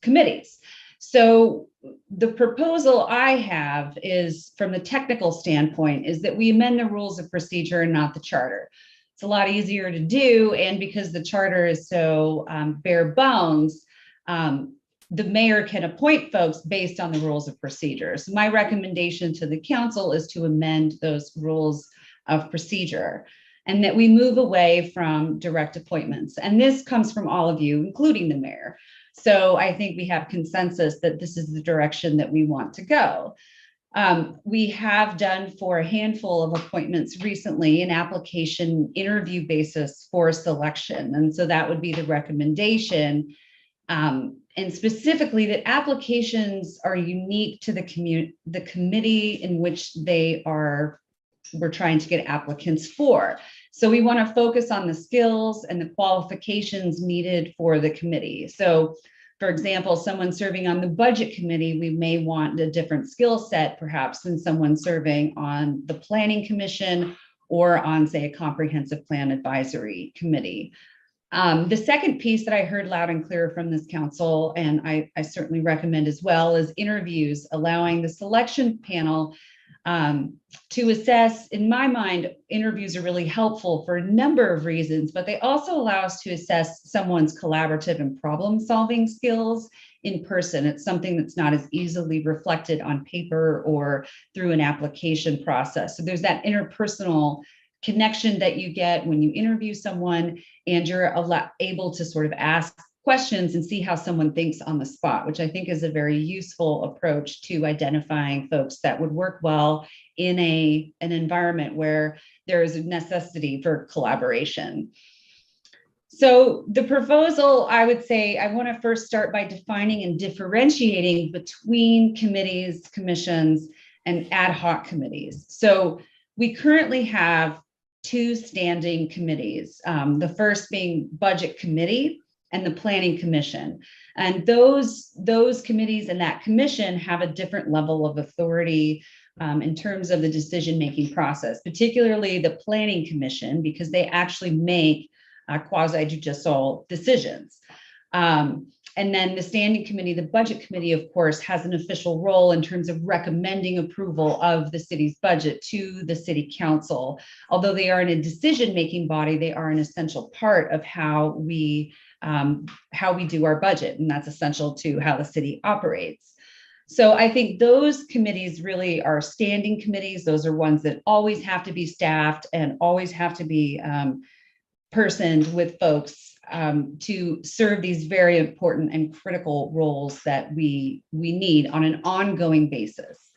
committees. So the proposal I have is, from the technical standpoint, is that we amend the rules of procedure and not the charter. It's a lot easier to do, and because the charter is so bare bones, the mayor can appoint folks based on the rules of procedure. So my recommendation to the council is to amend those rules of procedure and that we move away from direct appointments. And this comes from all of you, including the mayor. So I think we have consensus that this is the direction that we want to go. We have done for a handful of appointments recently an application interview basis for selection. And so that would be the recommendation. And specifically that applications are unique to the committee in which they are we're trying to get applicants for. So we want to focus on the skills and the qualifications needed for the committee. So for example, someone serving on the budget committee, we may want a different skill set perhaps than someone serving on the planning commission or on, say, a comprehensive plan advisory committee. The second piece that I heard loud and clear from this council, and I certainly recommend as well, is interviews, allowing the selection panel to assess. In my mind, interviews are really helpful for a number of reasons, but they also allow us to assess someone's collaborative and problem-solving skills in person. It's something that's not as easily reflected on paper or through an application process. So there's that interpersonal connection that you get when you interview someone, and you're able to sort of ask questions and see how someone thinks on the spot, which I think is a very useful approach to identifying folks that would work well in an environment where there is a necessity for collaboration. So the proposal, I would say, I want to first start by defining and differentiating between committees, commissions, and ad hoc committees. So we currently have two standing committees, the first being Budget Committee and the Planning Commission. And those committees and that commission have a different level of authority in terms of the decision-making process, particularly the Planning Commission, because they actually make quasi-judicial decisions. And then the standing committee, the budget committee, of course, has an official role in terms of recommending approval of the city's budget to the city council. Although they are in a decision-making body, they are an essential part of how we do our budget, and that's essential to how the city operates. So I think those committees really are standing committees. Those are ones that always have to be staffed and always have to be personed with folks to serve these very important and critical roles that we need on an ongoing basis.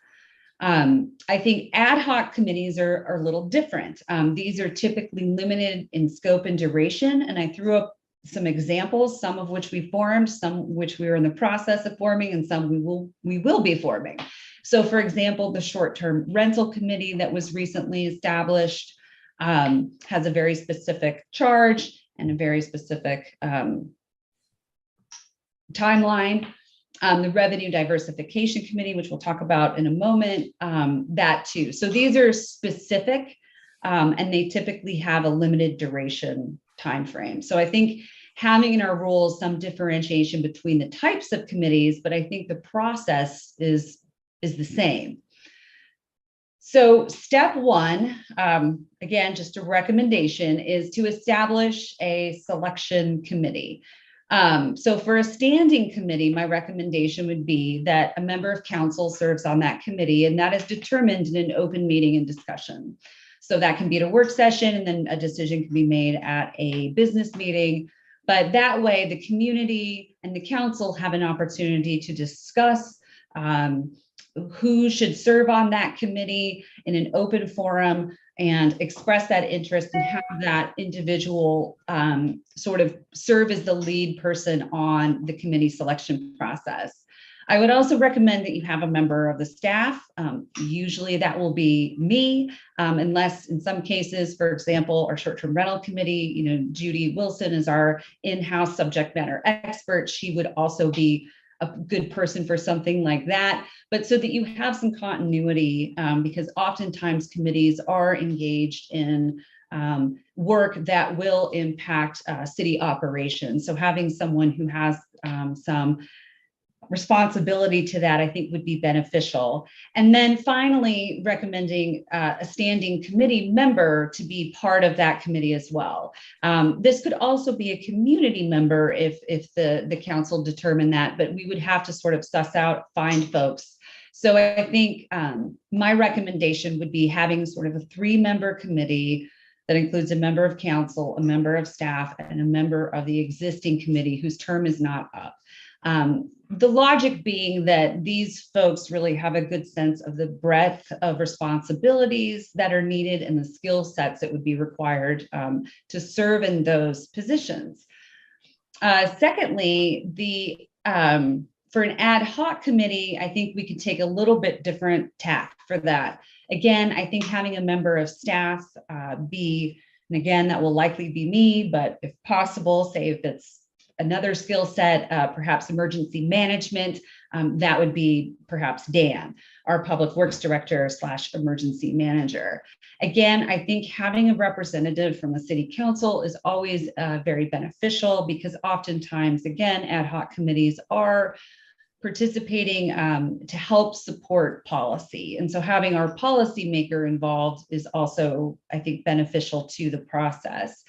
I think ad hoc committees are a little different. These are typically limited in scope and duration, and I threw up some examples, some of which we formed, some which we are in the process of forming, and some we will be forming. So for example, the short-term rental committee that was recently established has a very specific charge and a very specific timeline. The Revenue Diversification Committee, which we'll talk about in a moment, that too. So these are specific and they typically have a limited duration timeframe. So I think having in our rules some differentiation between the types of committees, but I think the process is the same. So step one, again, just a recommendation, is to establish a selection committee. So for a standing committee, my recommendation would be that a member of council serves on that committee, and that is determined in an open meeting and discussion. So that can be at a work session, and then a decision can be made at a business meeting. But that way, the community and the council have an opportunity to discuss who should serve on that committee in an open forum and express that interest and have that individual sort of serve as the lead person on the committee selection process. I would also recommend that you have a member of the staff. Usually that will be me, unless in some cases, for example, our short-term rental committee, Judy Wilson is our in-house subject matter expert. She would also be a good person for something like that, but so that you have some continuity, because oftentimes committees are engaged in work that will impact city operations. So having someone who has some responsibility to that, I think, would be beneficial. And then finally, recommending a standing committee member to be part of that committee as well. This could also be a community member if the council determined that, but we would have to sort of suss out, find folks. So I think my recommendation would be having sort of a 3-member committee that includes a member of council, a member of staff, and a member of the existing committee whose term is not up. The logic being that these folks really have a good sense of the breadth of responsibilities that are needed and the skill sets that would be required to serve in those positions. Secondly, the For an ad hoc committee, I think we could take a little bit different tack for that. Again, I think having a member of staff be, and again, that will likely be me, but if possible, say if it's another skill set, perhaps emergency management, that would be perhaps Dan, our public works director / emergency manager. Again, I think having a representative from the city council is always very beneficial, because oftentimes, again, ad hoc committees are participating to help support policy. And so having our policymaker involved is also, I think, beneficial to the process.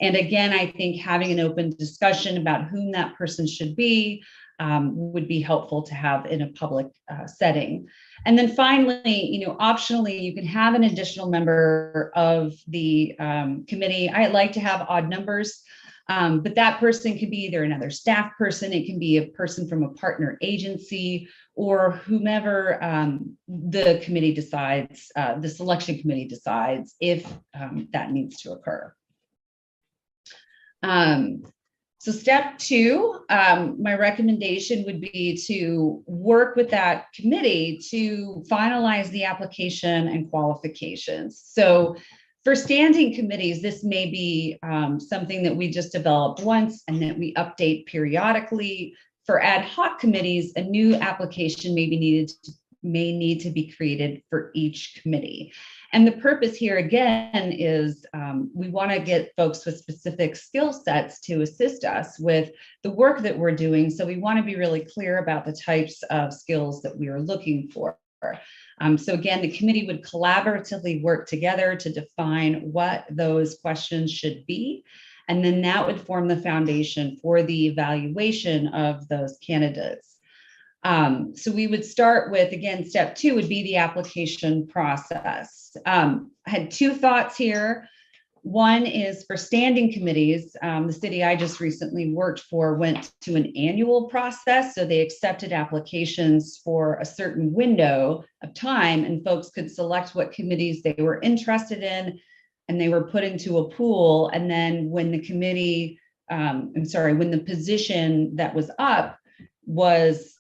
And again, I think having an open discussion about whom that person should be would be helpful to have in a public setting. And then finally, optionally, you can have an additional member of the committee. I like to have odd numbers. But that person could be either another staff person, it can be a person from a partner agency, or whomever the committee decides, the selection committee decides if that needs to occur. So step 2, my recommendation would be to work with that committee to finalize the application and qualifications. So for standing committees, this may be something that we just developed once and that we update periodically. For ad hoc committees, a new application may need to be created for each committee. And the purpose here again is we want to get folks with specific skill sets to assist us with the work that we're doing. So we want to be really clear about the types of skills that we are looking for. So again, the committee would collaboratively work together to define what those questions should be. And then that would form the foundation for the evaluation of those candidates. So we would start with, again, step 2 would be the application process. I had 2 thoughts here. One is for standing committees. The city I just recently worked for went to an annual process. So they accepted applications for a certain window of time, and folks could select what committees they were interested in, and they were put into a pool. And then when the committee, when the position that was up was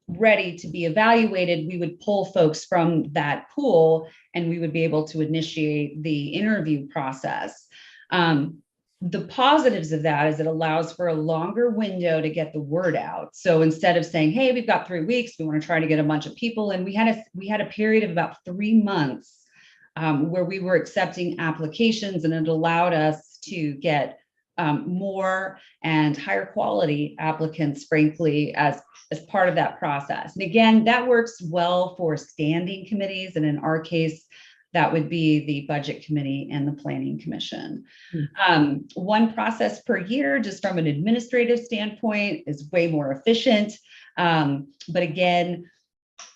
ready to be evaluated, we would pull folks from that pool and we would be able to initiate the interview process. The positives of that is it allows for a longer window to get the word out. So instead of saying, hey, we've got 3 weeks, we want to try to get a bunch of people. And we had a period of about 3 months where we were accepting applications, and it allowed us to get more and higher quality applicants, frankly, as part of that process. And again, that works well for standing committees. And in our case, that would be the budget committee and the planning commission. One process per year, just from an administrative standpoint, is way more efficient. But again,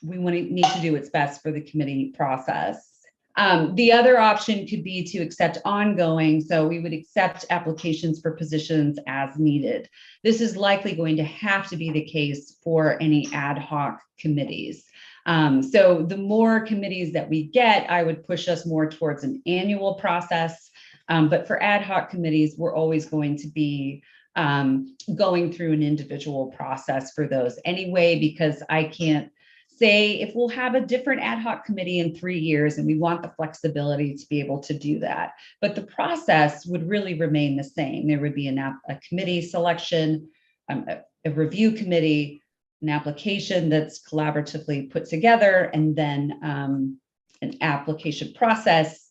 we need to do what's best for the committee process. The other option could be to accept ongoing. So we would accept applications for positions as needed. This is likely going to have to be the case for any ad hoc committees. So the more committees that we get, I would push us more towards an annual process. But for ad hoc committees, we're always going to be going through an individual process for those anyway, because I can't say if we'll have a different ad hoc committee in 3 years, and we want the flexibility to be able to do that. But the process would really remain the same. There would be a committee selection, a review committee, an application that's collaboratively put together, and then an application process.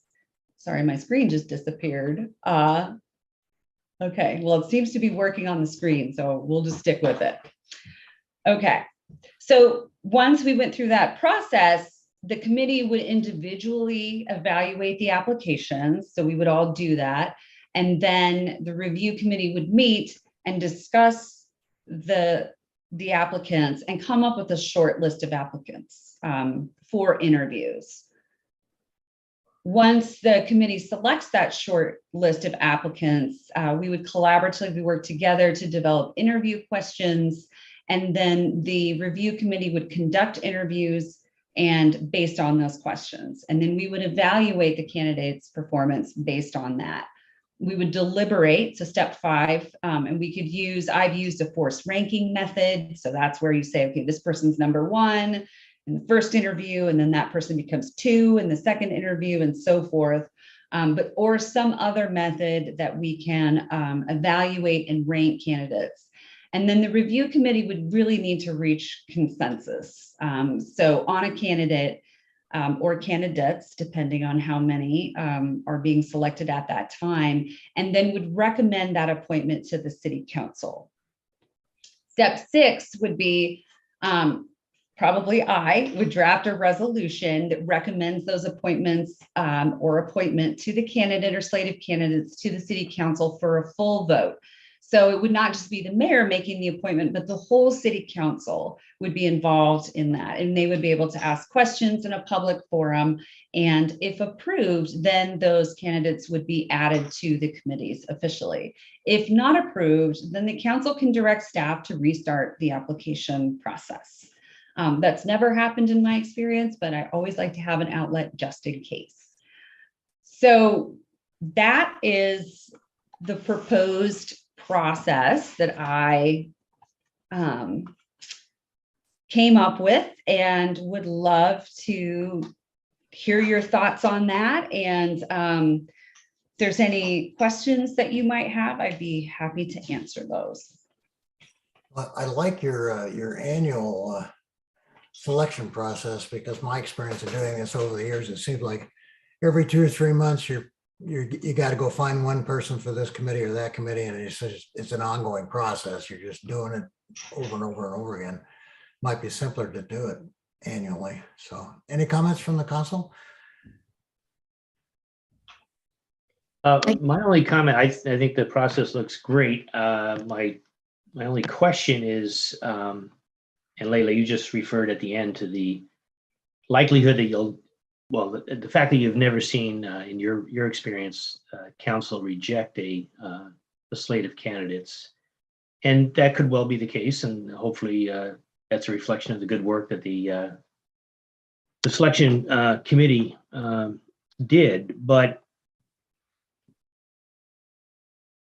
Sorry, my screen just disappeared. Okay, well, it seems to be working on the screen, so we'll just stick with it. Okay, so once we went through that process, the committee would individually evaluate the applications. So we would all do that. And then the review committee would meet and discuss the applicants and come up with a short list of applicants for interviews. Once the committee selects that short list of applicants, we would collaboratively work together to develop interview questions. And then the review committee would conduct interviews and based on those questions. And then we would evaluate the candidate's performance based on that. we would deliberate. So step 5, and I've used a forced ranking method. So that's where you say, okay, this person's number 1 in the first interview, and then that person becomes 2 in the second interview, and so forth. Or some other method that we can evaluate and rank candidates. And then the review committee would really need to reach consensus. So on a candidate or candidates, depending on how many are being selected at that time, and then would recommend that appointment to the city council. Step 6 would be probably I would draft a resolution that recommends those appointments or appointment to the candidate or slate of candidates to the city council for a full vote. So it would not just be the mayor making the appointment, but the whole city council would be involved in that. And they would be able to ask questions in a public forum. And if approved, then those candidates would be added to the committees officially. If not approved, then the council can direct staff to restart the application process. That's never happened in my experience, but I always like to have an outlet just in case. So that is the proposed process that I came up with, and would love to hear your thoughts on that. And if there's any questions that you might have, I'd be happy to answer those. I like your annual selection process, because my experience of doing this over the years, it seems like every 2 or 3 months you got to go find one person for this committee or that committee, and it's an ongoing process. You're just doing it over and over and over again. Might be simpler to do it annually. So any comments from the council? My only comment, I think the process looks great. My only question is, and Layla, you just referred at the end to the likelihood that the fact that you've never seen in your experience, council reject a slate of candidates, and that could well be the case, and hopefully that's a reflection of the good work that the selection committee did. But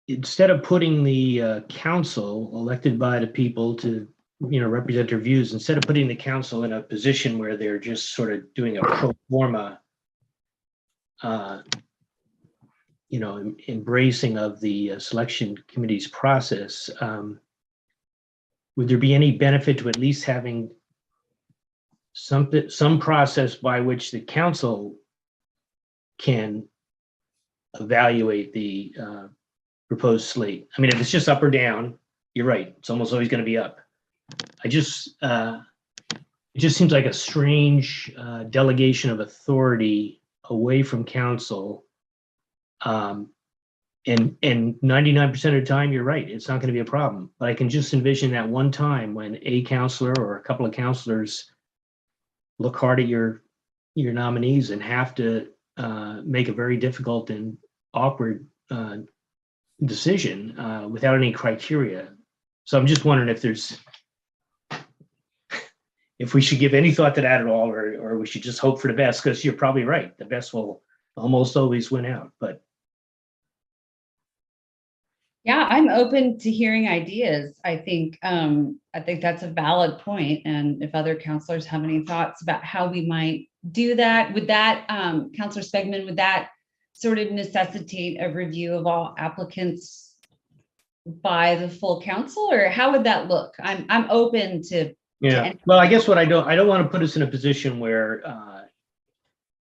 instead of putting the council elected by the people to represent their views, instead of putting the council in a position where they're just sort of doing a pro forma, embracing of the selection committee's process, would there be any benefit to at least having some process by which the council can evaluate the proposed slate? I mean, if it's just up or down, you're right, it's almost always going to be up. It just seems like a strange delegation of authority away from council. And 99% of the time, you're right, it's not going to be a problem. But I can just envision that one time when a counselor or a couple of counselors look hard at your nominees and have to make a very difficult and awkward decision without any criteria. So I'm just wondering if we should give any thought to that at all, or we should just hope for the best, because you're probably right. The best will almost always win out. But yeah, I'm open to hearing ideas. I think that's a valid point. And if other counselors have any thoughts about how we might do that, would that, Counselor Spegman, would that sort of necessitate a review of all applicants by the full council, or how would that look? I'm open to. Yeah, well, I guess I don't want to put us in a position where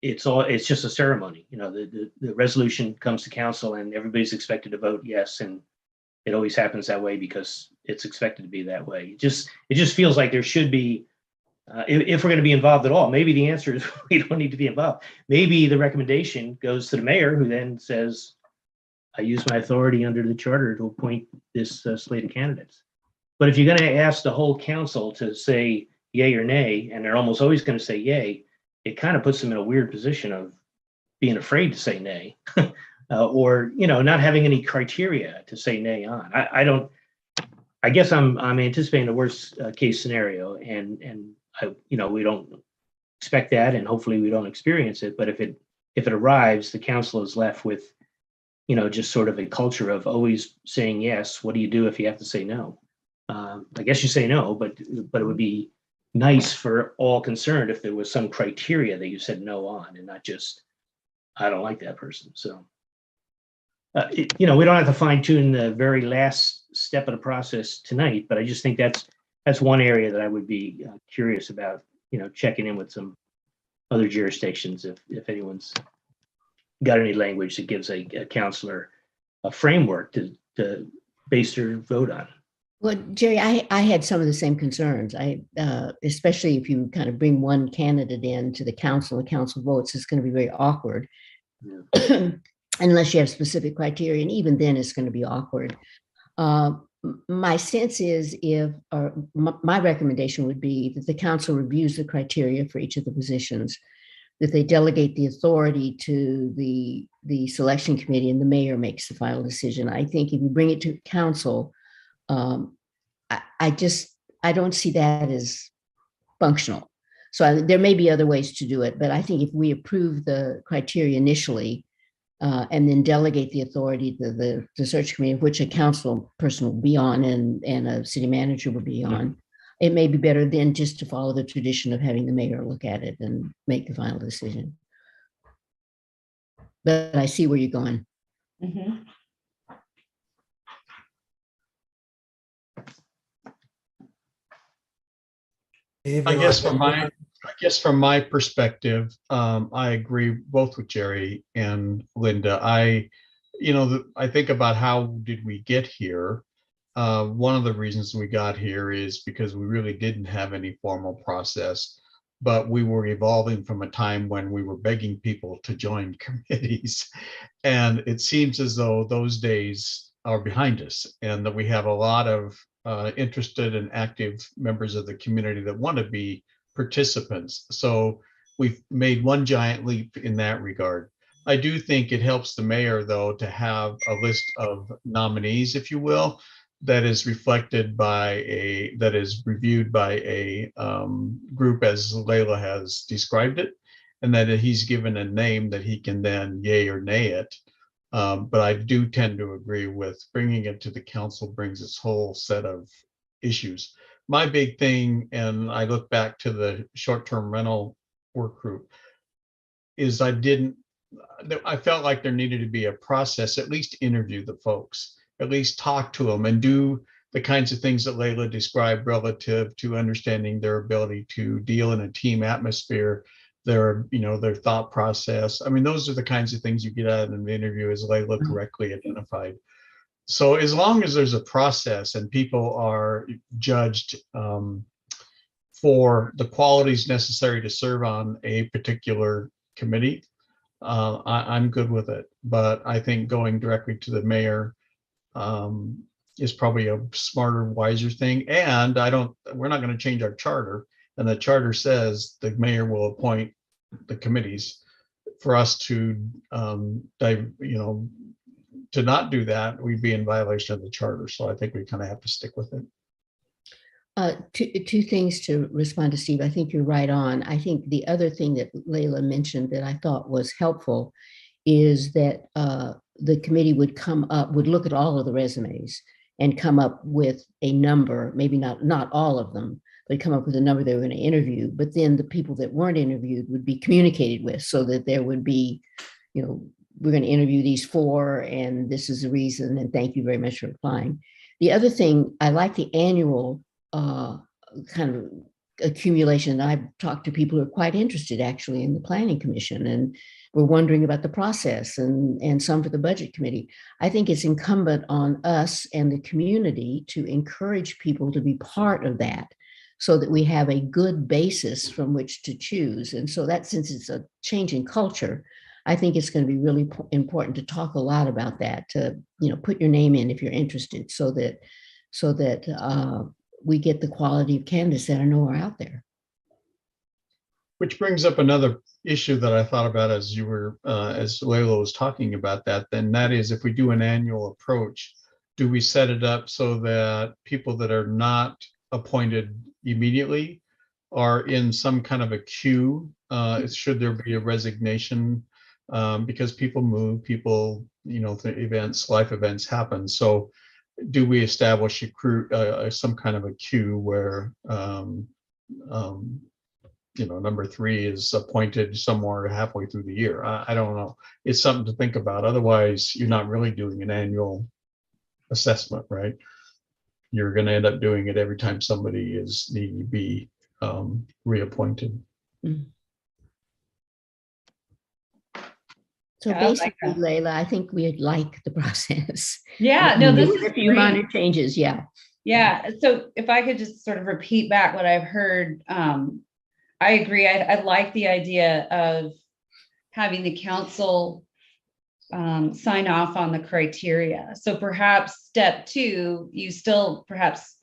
it's just a ceremony. The resolution comes to council and everybody's expected to vote yes, and it always happens that way because it's expected to be that way. It just feels like there should be, if we're going to be involved at all, maybe the answer is we don't need to be involved. Maybe the recommendation goes to the mayor, who then says, I use my authority under the charter to appoint this slate of candidates. But if you're going to ask the whole council to say yay or nay, and they're almost always going to say yay, it kind of puts them in a weird position of being afraid to say nay, or not having any criteria to say nay on. I guess I'm anticipating the worst case scenario, and we don't expect that, and hopefully we don't experience it. But if it arrives, the council is left with just sort of a culture of always saying yes. What do you do if you have to say no? I guess you say no, but it would be nice for all concerned if there was some criteria that you said no on, and not just, I don't like that person. So, we don't have to fine tune the very last step of the process tonight, but I just think that's one area that I would be curious about, checking in with some other jurisdictions if anyone's got any language that gives a counselor a framework to base their vote on. Well, Jerry, I had some of the same concerns. Especially if you kind of bring one candidate in to the council and council votes, it's going to be very awkward. Yeah. Unless you have specific criteria, and even then it's going to be awkward. My sense is my recommendation would be that the council reviews the criteria for each of the positions, that they delegate the authority to the selection committee, and the mayor makes the final decision. I think if you bring it to council, I don't see that as functional. So there may be other ways to do it, but I think if we approve the criteria initially, and then delegate the authority to the search committee, which a council person will be on and a city manager will be on, it may be better than just to follow the tradition of having the mayor look at it and make the final decision. But I see where you're going. Mm-hmm. I guess from my perspective, I agree both with Jerry and Linda. I think about how did we get here. One of the reasons we got here is because we really didn't have any formal process, but we were evolving from a time when we were begging people to join committees. And it seems as though those days are behind us, and that we have a lot of interested and active members of the community that want to be participants. So we've made one giant leap in that regard. I do think it helps the mayor, though, to have a list of nominees, if you will, that is reviewed by a group as Layla has described it, and that he's given a name that he can then yay or nay it. But I do tend to agree with bringing it to the council brings its whole set of issues. My big thing, and I look back to the short-term rental work group, is I felt like there needed to be a process, at least interview the folks, at least talk to them and do the kinds of things that Layla described relative to understanding their ability to deal in a team atmosphere, their thought process. I mean, those are the kinds of things you get out of an interview, as Layla correctly identified. So as long as there's a process and people are judged for the qualities necessary to serve on a particular committee, I'm good with it. But I think going directly to the mayor is probably a smarter, wiser thing. And we're not going to change our charter. And the charter says the mayor will appoint the committees. For us to to not do that, we'd be in violation of the charter. So I think we kind of have to stick with it. Two things to respond to Steve. I think you're right on. I think the other thing that Layla mentioned that I thought was helpful is that the committee would look at all of the resumes and come up with a number, maybe not all of them, but come up with a number they were going to interview. But then the people that weren't interviewed would be communicated with, so that there would be, we're going to interview these 4, and this is the reason, and thank you very much for applying. The other thing, I like the annual kind of accumulation. I've talked to people who are quite interested actually in the planning commission, and we're wondering about the process, and some for the budget committee. I think it's incumbent on us and the community to encourage people to be part of that, so that we have a good basis from which to choose. And so that, since it's a change in culture, I think it's going to be really important to talk a lot about that, to put your name in if you're interested, so that we get the quality of candidates that I know are out there. Which brings up another issue that I thought about as Layla was talking about that. Then that is, if we do an annual approach, do we set it up so that people that are not appointed immediately are in some kind of a queue? Should there be a resignation because people move, people, life events happen. So do we establish some kind of a queue where, number 3 is appointed somewhere halfway through the year? I don't know. It's something to think about. Otherwise, you're not really doing an annual assessment, right? You're going to end up doing it every time somebody is needing to be reappointed. Mm. So Yeah, I like basically, that. Layla, I think we'd like the process. Yeah, no, this With is a few great. minor changes, yeah. Yeah, so if I could just sort of repeat back what I've heard, I agree. I like the idea of having the council sign off on the criteria. So perhaps step 2, you still perhaps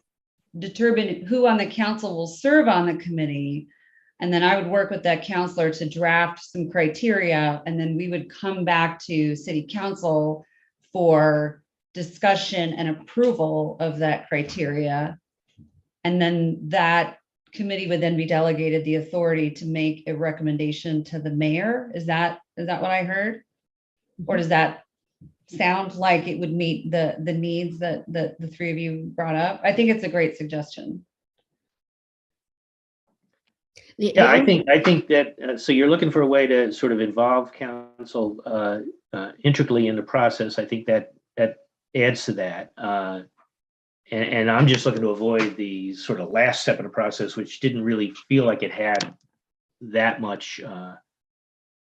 determine who on the council will serve on the committee. And then I would work with that counselor to draft some criteria, and then we would come back to city council for discussion and approval of that criteria. And then that committee would then be delegated the authority to make a recommendation to the mayor. Is that what I heard? Or does that sound like it would meet the needs that the 3 of you brought up? I think it's a great suggestion. Yeah, I think that, so you're looking for a way to sort of involve council intricately in the process. I think that adds to that. And I'm just looking to avoid the sort of last step of the process, which didn't really feel like it had that much,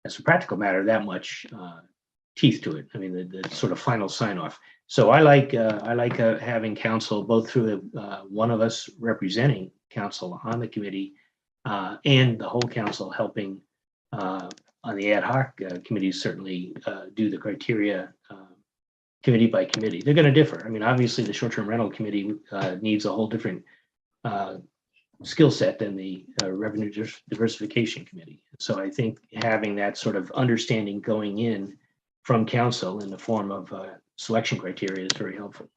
as a practical matter, that much teeth to it. I mean, the sort of final sign off. So I like having council, both through one of us representing council on the committee, and the whole council helping on the ad hoc committees, certainly do the criteria committee by committee. They're going to differ. I mean, obviously the short-term rental committee needs a whole different skill set than the revenue diversification committee. So I think having that sort of understanding going in from council in the form of selection criteria is very helpful.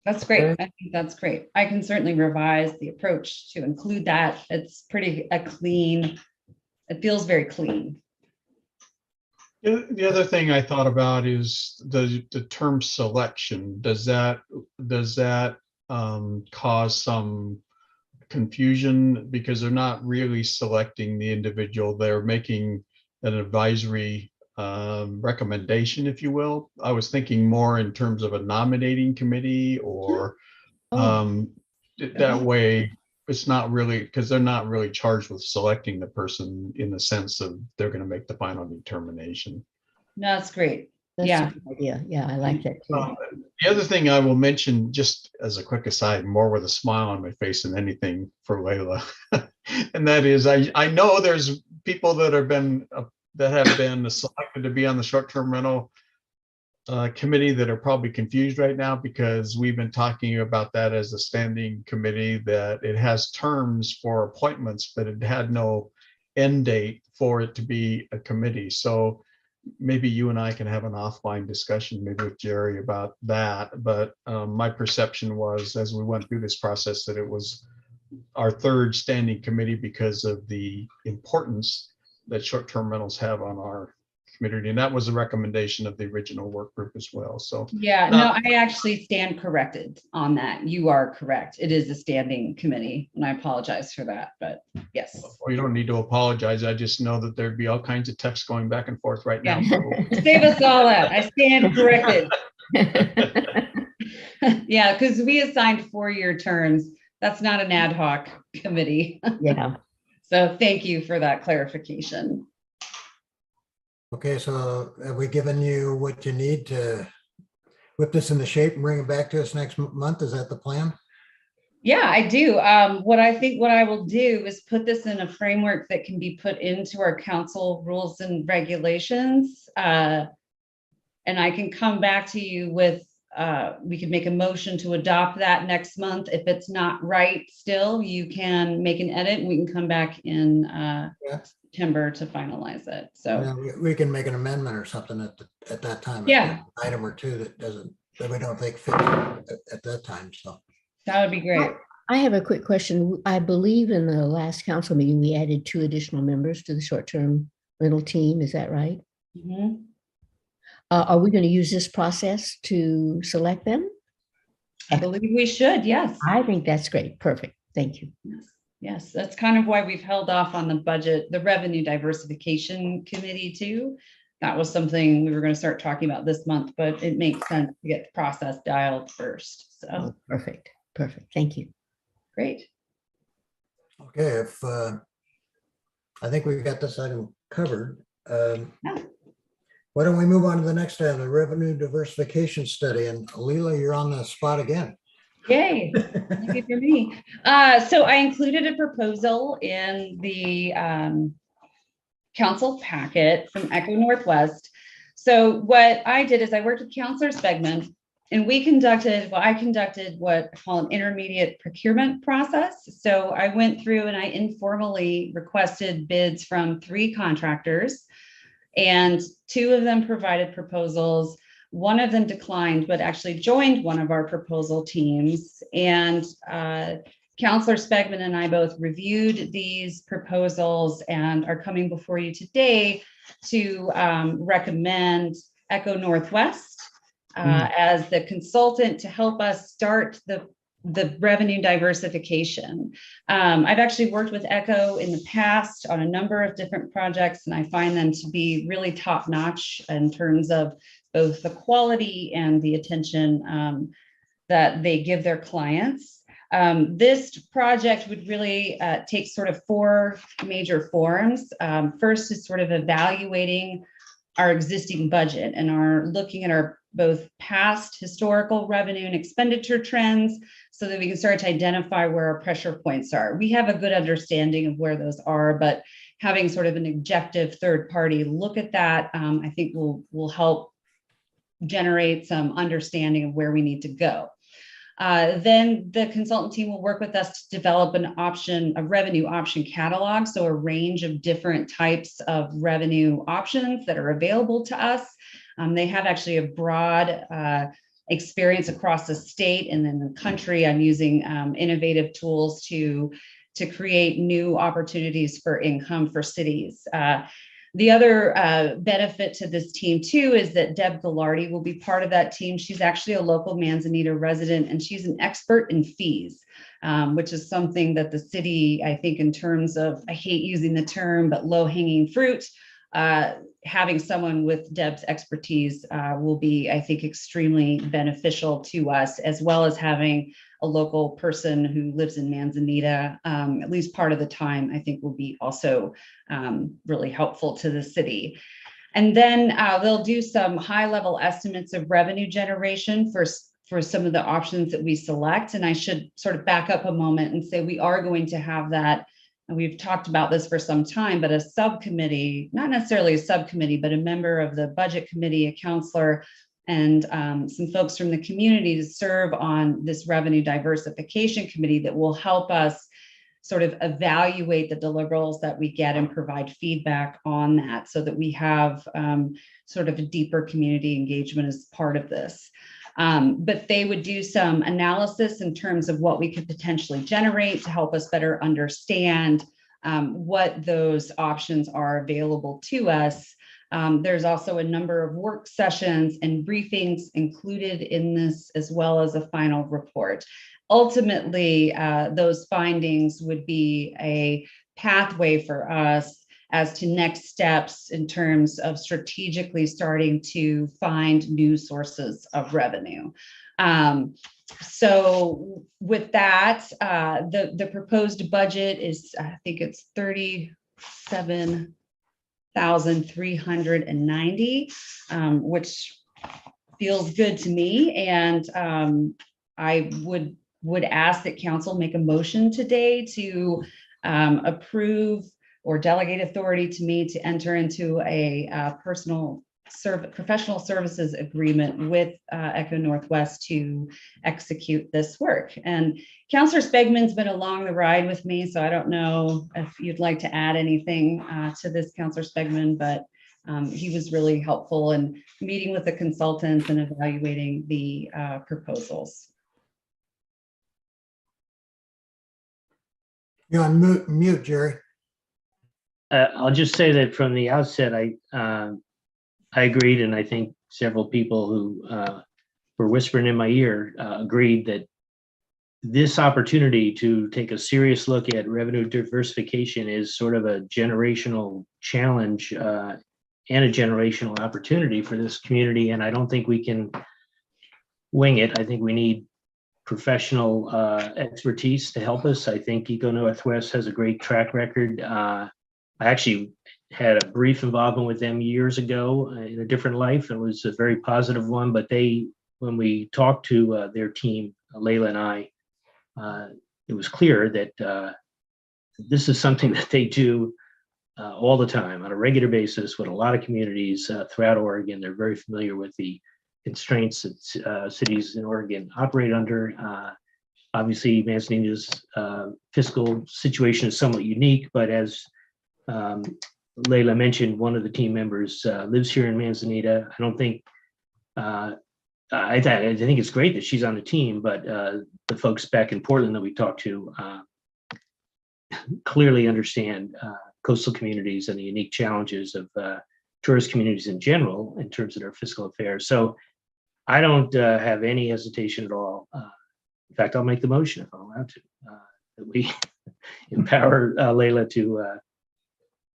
That's great. I think that's great. I can certainly revise the approach to include that. It's pretty clean. It feels very clean. The other thing I thought about is the term selection. Does that cause some confusion, because they're not really selecting the individual, they're making an advisory recommendation, if you will? I was thinking more in terms of a nominating committee, or that way it's not really, because they're not really charged with selecting the person in the sense of they're going to make the final determination. No, that's great. That's Yeah. a good idea. Yeah, I like that too. The other thing I will mention, just as a quick aside, more with a smile on my face than anything for Layla, and that is, I know there's people that have been selected to be on the short-term rental committee that are probably confused right now, because we've been talking about that as a standing committee, that it has terms for appointments, but it had no end date for it to be a committee. So maybe you and I can have an offline discussion, maybe with Jerry, about that. But my perception was, as we went through this process, that it was our third standing committee because of the importance that short-term rentals have on our community. And that was a recommendation of the original work group as well. So yeah, no, I actually stand corrected on that. You are correct. It is a standing committee, and I apologize for that, but yes. Well, you don't need to apologize. I just know that there'd be all kinds of texts going back and forth right now. Save us all that. I stand corrected. Yeah, because we assigned 4-year terms. That's not an ad hoc committee. Yeah. So thank you for that clarification. Okay, so have we given you what you need to whip this into shape and bring it back to us next month? Is that the plan? Yeah, I do. What I will do is put this in a framework that can be put into our council rules and regulations. And I can come back to you with, we could make a motion to adopt that next month. If it's not right still, you can make an edit and we can come back in September to finalize it. So yeah, we can make an amendment or something at that time. Yeah. An item or two that we don't think fits at that time. So that would be great. I have a quick question. I believe in the last council meeting, we added 2 additional members to the short-term rental team. Is that right? Mhm. Are we going to use this process to select them? I believe we should, yes. I think that's great. Perfect. Thank you. Yes. Yes, that's kind of why we've held off on the budget, the revenue diversification committee too. That was something we were going to start talking about this month, but it makes sense to get the process dialed first. So Oh, perfect. Perfect. Thank you. great. Okay, if I think we've got this item covered. Yeah. Why don't we move on to the next item, the revenue diversification study? And Leela, you're on the spot again. Yay, lucky for me. So I included a proposal in the council packet from Echo Northwest. So what I did is I worked with Councilor Spegman, and I conducted what I call an intermediate procurement process. So I went through and I informally requested bids from 3 contractors, and 2 of them provided proposals. One of them declined, but actually joined one of our proposal teams. And Councilor Spegman and I both reviewed these proposals and are coming before you today to recommend Echo Northwest as the consultant to help us start the revenue diversification. I've actually worked with Echo in the past on a number of different projects, and I find them to be really top notch in terms of both the quality and the attention that they give their clients. This project would really take sort of 4 major forms. First is sort of evaluating our existing budget and are looking at our both past historical revenue and expenditure trends so that we can start to identify where our pressure points are. We have a good understanding of where those are, but having sort of an objective third party look at that, I think will help generate some understanding of where we need to go. Then the consultant team will work with us to develop a revenue option catalog. So a range of different types of revenue options that are available to us. They have actually a broad experience across the state and then the country. I'm using innovative tools to create new opportunities for income for cities. The other benefit to this team too is that Deb Gallardi will be part of that team. She's actually a local Manzanita resident, and she's an expert in fees, which is something that the city, I think in terms of, I hate using the term, but low hanging fruit, having someone with Deb's expertise will be, I think, extremely beneficial to us, as well as having a local person who lives in Manzanita, at least part of the time, I think will be also really helpful to the city. And then they'll do some high level estimates of revenue generation for some of the options that we select. And I should sort of back up a moment and say we are going to have that. And we've talked about this for some time, but a subcommittee, not necessarily a subcommittee, but a member of the budget committee, a counselor, and some folks from the community to serve on this revenue diversification committee that will help us sort of evaluate the deliverables that we get and provide feedback on that so that we have sort of a deeper community engagement as part of this. But they would do some analysis in terms of what we could potentially generate to help us better understand what those options are available to us. There's also a number of work sessions and briefings included in this, as well as a final report. Ultimately, those findings would be a pathway for us as to next steps in terms of strategically starting to find new sources of revenue. So with that, the proposed budget is, I think it's 37,390, which feels good to me. And I would ask that council make a motion today to approve or delegate authority to me to enter into a professional services agreement with Echo Northwest to execute this work. And Councilor Spegman's been along the ride with me, so I don't know if you'd like to add anything to this, Councilor Spegman, but he was really helpful in meeting with the consultants and evaluating the proposals. You're on mute, Jerry. I'll just say that from the outset, I agreed, and I think several people who were whispering in my ear agreed that this opportunity to take a serious look at revenue diversification is sort of a generational challenge and a generational opportunity for this community. And I don't think we can wing it. I think we need professional expertise to help us. I think Eco Northwest has a great track record. I actually had a brief involvement with them years ago in a different life. It was a very positive one, but when we talked to their team, Layla and I, it was clear that this is something that they do all the time on a regular basis with a lot of communities throughout Oregon. They're very familiar with the constraints that cities in Oregon operate under. Obviously, Manzanita's fiscal situation is somewhat unique, but as Layla mentioned, one of the team members lives here in Manzanita. I don't think, I think it's great that she's on the team, but the folks back in Portland that we talked to clearly understand coastal communities and the unique challenges of tourist communities in general in terms of their fiscal affairs. So I don't have any hesitation at all. In fact, I'll make the motion if I'm allowed to, that we empower Layla to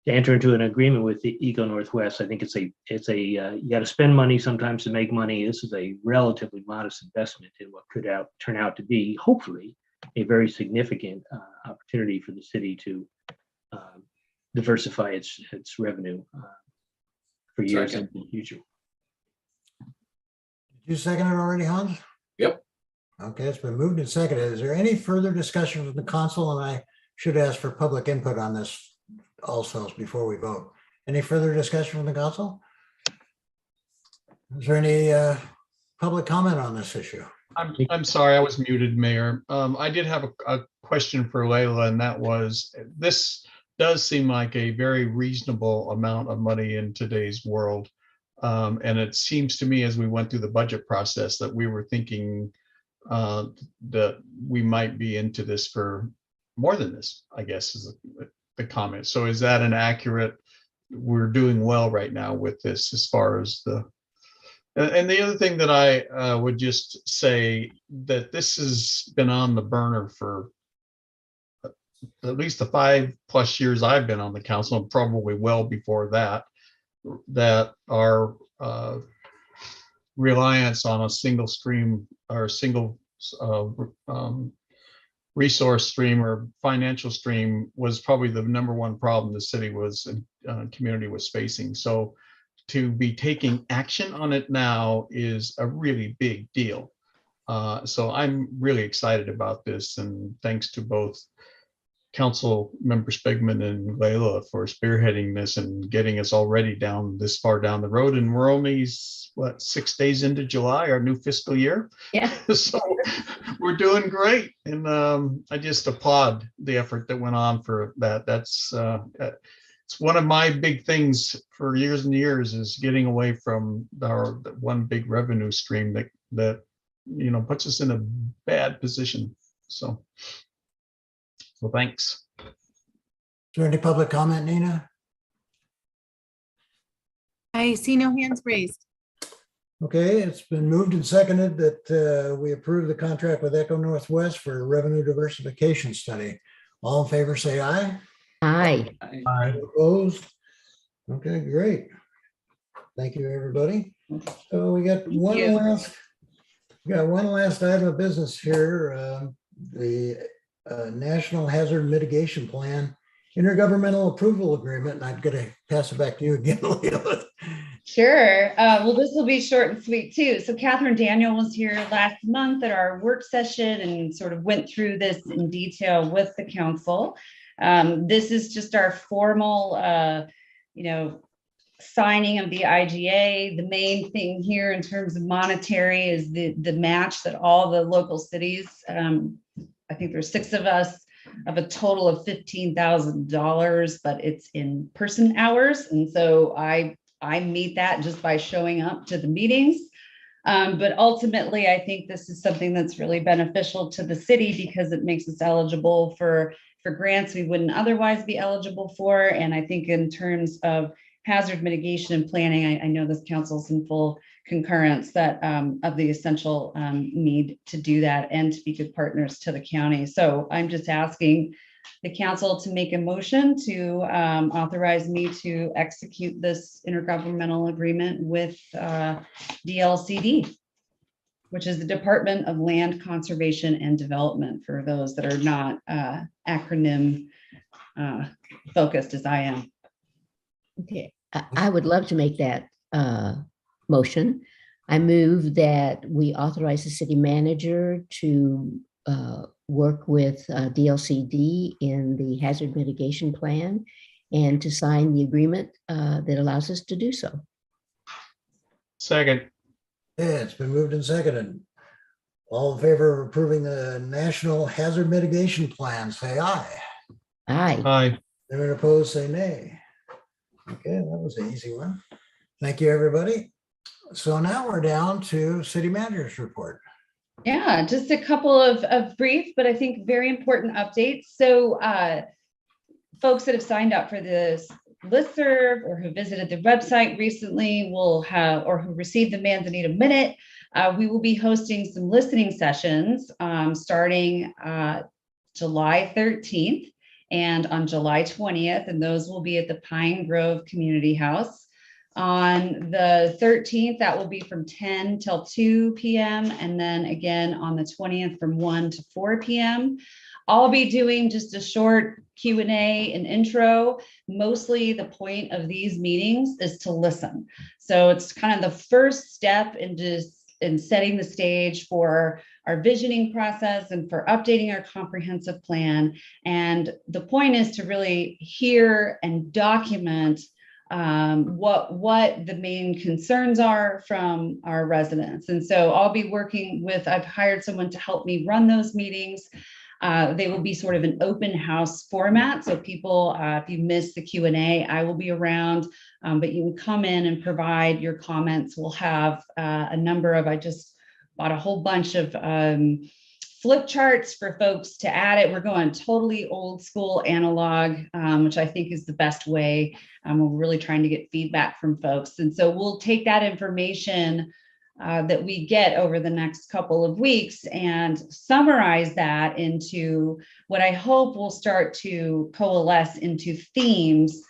enter into an agreement with the Eco Northwest. I think it's a you got to spend money sometimes to make money. This is a relatively modest investment in what could turn out to be, hopefully, a very significant opportunity for the city to diversify its revenue for years into the future. Did you second it already, Hans? Yep. Okay, it's been moved and seconded. Is there any further discussion from the council? And I should ask for public input on this also before we vote. Any further discussion from the council? Is there any public comment on this issue? I'm sorry, I was muted, Mayor. I did have a question for Layla, and that was, this does seem like a very reasonable amount of money in today's world. And it seems to me as we went through the budget process that we were thinking that we might be into this for more than this, I guess is the comment. So is that an accurate, we're doing well right now with this as far as the, and the other thing that I would just say that this has been on the burner for at least the 5+ years I've been on the council, and probably well before that, that our reliance on a single stream or single resource stream or financial stream was probably the #1 problem the city was community was facing. So to be taking action on it now is a really big deal. So I'm really excited about this, and thanks to both Council Member Spigman and Layla for spearheading this and getting us already down this far down the road. And we're only, what, 6 days into July, our new fiscal year? Yeah. So we're doing great. And I just applaud the effort that went on for that. That's it's one of my big things for years and years is getting away from our one big revenue stream that you know puts us in a bad position. So thanks. Is there any public comment, Nina? I see no hands raised. Okay, it's been moved and seconded that we approve the contract with Eco Northwest for a revenue diversification study. All in favor, say aye. Aye. Aye. Opposed? Okay, great. Thank you, everybody. So we got one last item of business here. The National Hazard Mitigation Plan Intergovernmental Approval Agreement. And I'm going to pass it back to you again, Leila. Sure. Well, this will be short and sweet too. So Catherine Daniel was here last month at our work session and sort of went through this in detail with the council. This is just our formal, signing of the IGA. The main thing here in terms of monetary is the match that all the local cities, I think there's 6 of us, of a total of $15,000, but it's in person hours. And so I meet that just by showing up to the meetings. But ultimately, I think this is something that's really beneficial to the city because it makes us eligible for for grants we wouldn't otherwise be eligible for. And I think in terms of hazard mitigation and planning, I know this council's in full concurrence that of the essential need to do that and to be good partners to the county. So I'm just asking the council to make a motion to authorize me to execute this intergovernmental agreement with DLCD, which is the Department of Land Conservation and Development, for those that are not acronym focused as I am. Okay, I would love to make that motion. I move that we authorize the city manager to work with DLCD in the hazard mitigation plan and to sign the agreement that allows us to do so. Second. Yeah, it's been moved and seconded. All in favor of approving the National Hazard Mitigation Plan, say aye. Aye. Aye. Anyone opposed, say nay. Okay, that was an easy one. Thank you, everybody. So now we're down to city manager's report. Yeah, just a couple of brief, but I think very important updates. So folks that have signed up for this listserv or who visited the website recently will have, or who received the Manzanita Minute, we will be hosting some listening sessions starting July 13th and on July 20th, and those will be at the Pine Grove Community House. On the 13th, that will be from 10 till 2 p.m. And then again on the 20th from 1 to 4 p.m. I'll be doing just a short Q&A and intro. Mostly the point of these meetings is to listen. So it's kind of the first step in setting the stage for our visioning process and for updating our comprehensive plan. And the point is to really hear and document what the main concerns are from our residents. And so I'll be working with, I've hired someone to help me run those meetings. They will be sort of an open house format. So people, if you miss the Q&A, I will be around, but you can come in and provide your comments. We'll have a number of, I just bought a whole bunch of flip charts for folks to add it. We're going totally old school analog, which I think is the best way. We're really trying to get feedback from folks. And so we'll take that information that we get over the next couple of weeks and summarize that into what I hope will start to coalesce into themes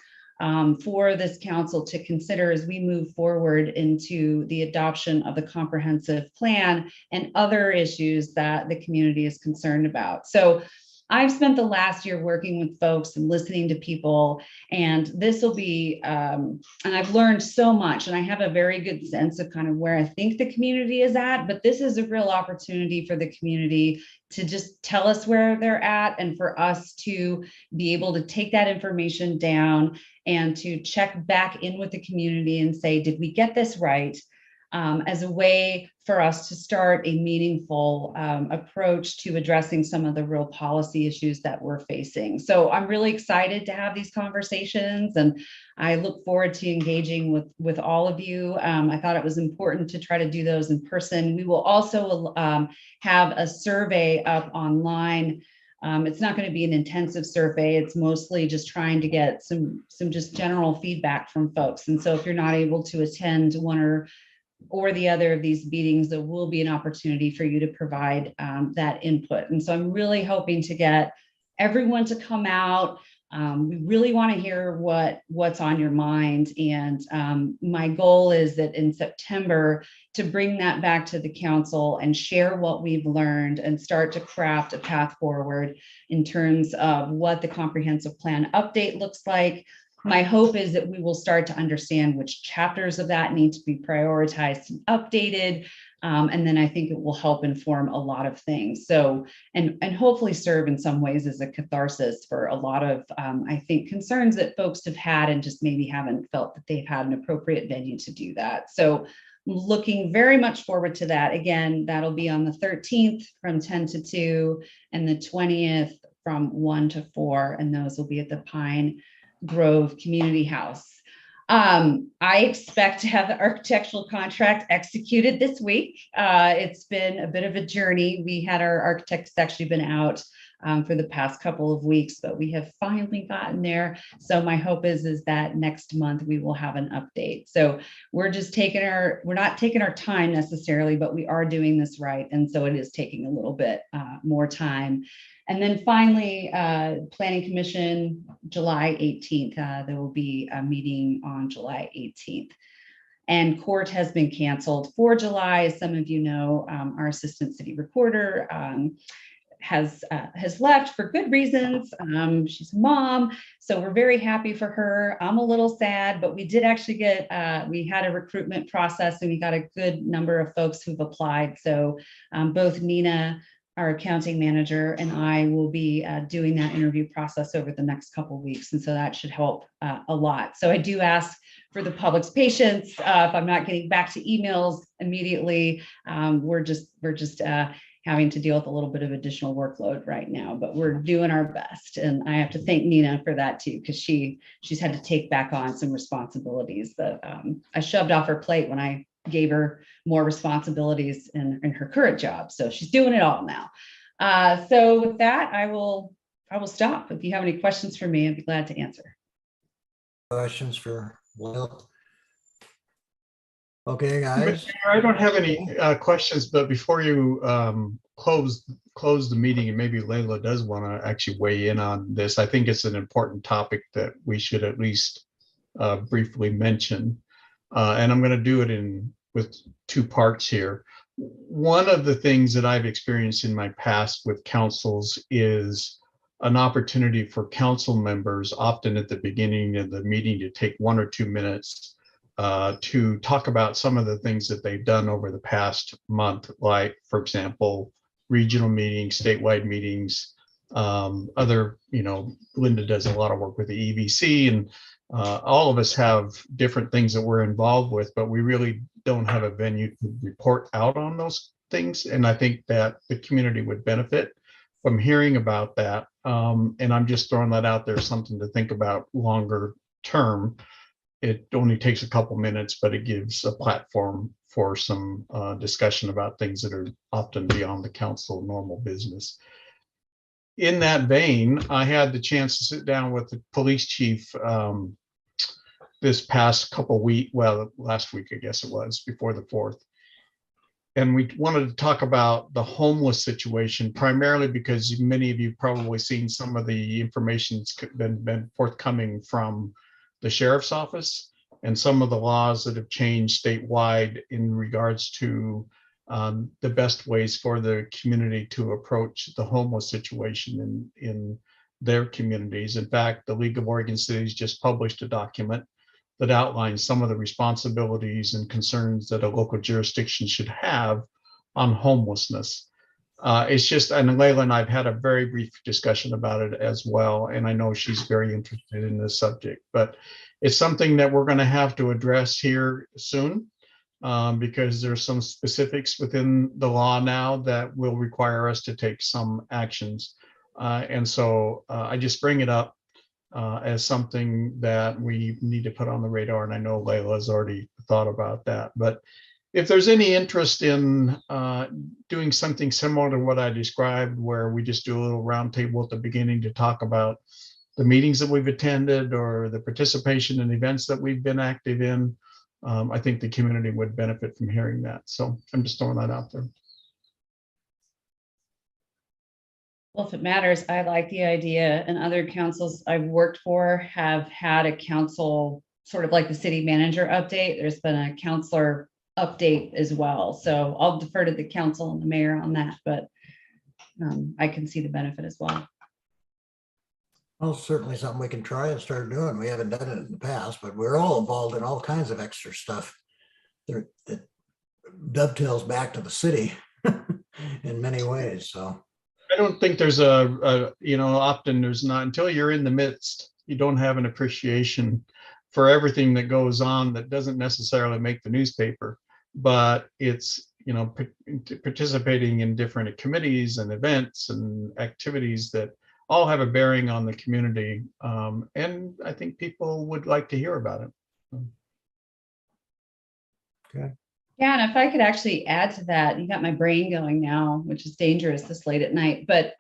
for this council to consider as we move forward into the adoption of the comprehensive plan and other issues that the community is concerned about. So I've spent the last year working with folks and listening to people, and this will be, and I've learned so much, and I have a very good sense of kind of where I think the community is at, but this is a real opportunity for the community to just tell us where they're at and for us to be able to take that information down and to check back in with the community and say, did we get this right? As a way for us to start a meaningful approach to addressing some of the real policy issues that we're facing. So I'm really excited to have these conversations, and I look forward to engaging with all of you. I thought it was important to try to do those in person. We will also have a survey up online. It's not going to be an intensive survey. It's mostly just trying to get some just general feedback from folks. And so if you're not able to attend one or the other of these meetings, there will be an opportunity for you to provide that input. And so I'm really hoping to get everyone to come out. We really want to hear what's on your mind. And my goal is that in September to bring that back to the council and share what we've learned and start to craft a path forward in terms of what the comprehensive plan update looks like. My hope is that we will start to understand which chapters of that need to be prioritized and updated. And then I think it will help inform a lot of things. So, and hopefully serve in some ways as a catharsis for a lot of, I think, concerns that folks have had and just maybe haven't felt that they've had an appropriate venue to do that. So looking very much forward to that. Again, that'll be on the 13th from 10 to 2 and the 20th from 1 to 4. And those will be at the Pine Grove Community House. I expect to have the architectural contract executed this week. It's been a bit of a journey. We had our architects actually been out for the past couple of weeks, but we have finally gotten there. So my hope is that next month we will have an update. So we're not taking our time necessarily, but we are doing this right. And so it is taking a little bit more time. And then finally, Planning Commission, July 18th, there will be a meeting on July 18th. And court has been canceled for July. As some of you know, our assistant city recorder has left for good reasons. She's a mom, so we're very happy for her. I'm a little sad, but we did actually get, we had a recruitment process and we got a good number of folks who've applied. So both Nina, our accounting manager, and I will be doing that interview process over the next couple of weeks. And so that should help a lot. So I do ask for the public's patience. If I'm not getting back to emails immediately, we're just having to deal with a little bit of additional workload right now, but we're doing our best. And I have to thank Nina for that too, because she's had to take back on some responsibilities that I shoved off her plate when I gave her more responsibilities in her current job. So she's doing it all now. So with that, I will stop. If you have any questions for me, I'd be glad to answer. Questions for Will? Okay, guys. I don't have any questions, but before you close the meeting, and maybe Layla does want to actually weigh in on this, I think it's an important topic that we should at least briefly mention. And I'm going to do it with two parts here. One of the things that I've experienced in my past with councils is an opportunity for council members, often at the beginning of the meeting, to take 1 or 2 minutes to talk about some of the things that they've done over the past month, like, for example, regional meetings, statewide meetings, other, Linda does a lot of work with the EVC, and all of us have different things that we're involved with, but we really don't have a venue to report out on those things. And I think that the community would benefit from hearing about that. And I'm just throwing that out there, something to think about longer term. It only takes a couple minutes, but it gives a platform for some discussion about things that are often beyond the council normal business. In that vein, I had the chance to sit down with the police chief this past couple weeks, well, last week, I guess it was, before the 4th. And we wanted to talk about the homeless situation, primarily because many of you probably seen some of the information that's been forthcoming from the sheriff's office and some of the laws that have changed statewide in regards to the best ways for the community to approach the homeless situation in their communities. In fact, the League of Oregon Cities just published a document that outlines some of the responsibilities and concerns that a local jurisdiction should have on homelessness. It's just, and Layla and I've had a very brief discussion about it as well, and I know she's very interested in this subject, but it's something that we're going to have to address here soon because there's some specifics within the law now that will require us to take some actions. And so I just bring it up as something that we need to put on the radar. And I know Layla's already thought about that, but if there's any interest in doing something similar to what I described, where we just do a little roundtable at the beginning to talk about the meetings that we've attended or the participation in events that we've been active in, I think the community would benefit from hearing that. So I'm just throwing that out there. Well, if it matters, I like the idea, and other councils I've worked for have had a council, sort of like the city manager update. There's been a counselor update as well. So I'll defer to the council and the mayor on that, but I can see the benefit as well. Well, certainly something we can try and start doing. We haven't done it in the past, but we're all involved in all kinds of extra stuff that dovetails back to the city in many ways. So I don't think there's often there's not, until you're in the midst, you don't have an appreciation for everything that goes on that doesn't necessarily make the newspaper, but it's, participating in different committees and events and activities that all have a bearing on the community. And I think people would like to hear about it. Okay. Yeah, and if I could actually add to that, you got my brain going now, which is dangerous this late at night. But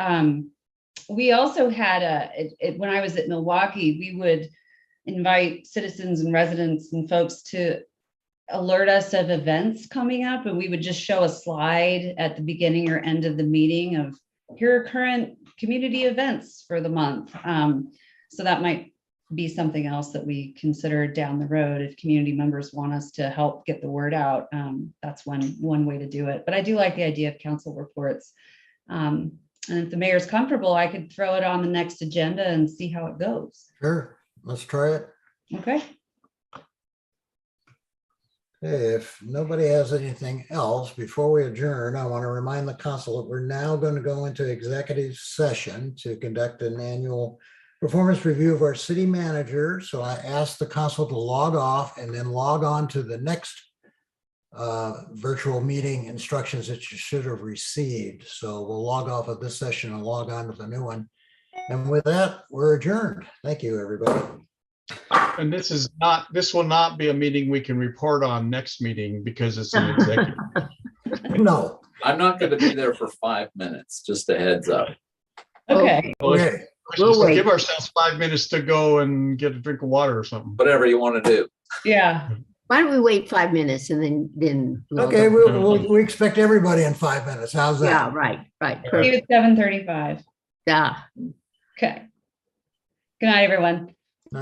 we also had when I was at Milwaukee, we would invite citizens and residents and folks to alert us of events coming up, and we would just show a slide at the beginning or end of the meeting of here are current community events for the month. So that might be something else that we consider down the road if community members want us to help get the word out. That's one way to do it. But I do like the idea of council reports. And if the mayor's comfortable, I could throw it on the next agenda and see how it goes. Sure, let's try it. Okay. Okay, if nobody has anything else, before we adjourn, I want to remind the council that we're now going to go into executive session to conduct an annual performance review of our city manager. So I asked the council to log off and then log on to the next virtual meeting instructions that you should have received. So we'll log off of this session and log on to the new one. And with that, we're adjourned. Thank you, everybody. And this will not be a meeting we can report on next meeting because it's an executive. No. I'm not going to be there for 5 minutes, just a heads up. Okay. Okay. Let's just give ourselves 5 minutes to go and get a drink of water or something. Whatever you want to do. Yeah. Why don't we wait 5 minutes and then Okay, we expect everybody in 5 minutes. How's that? Yeah, right. See you Perfect. at 7:35. Yeah. Okay. Good night, everyone.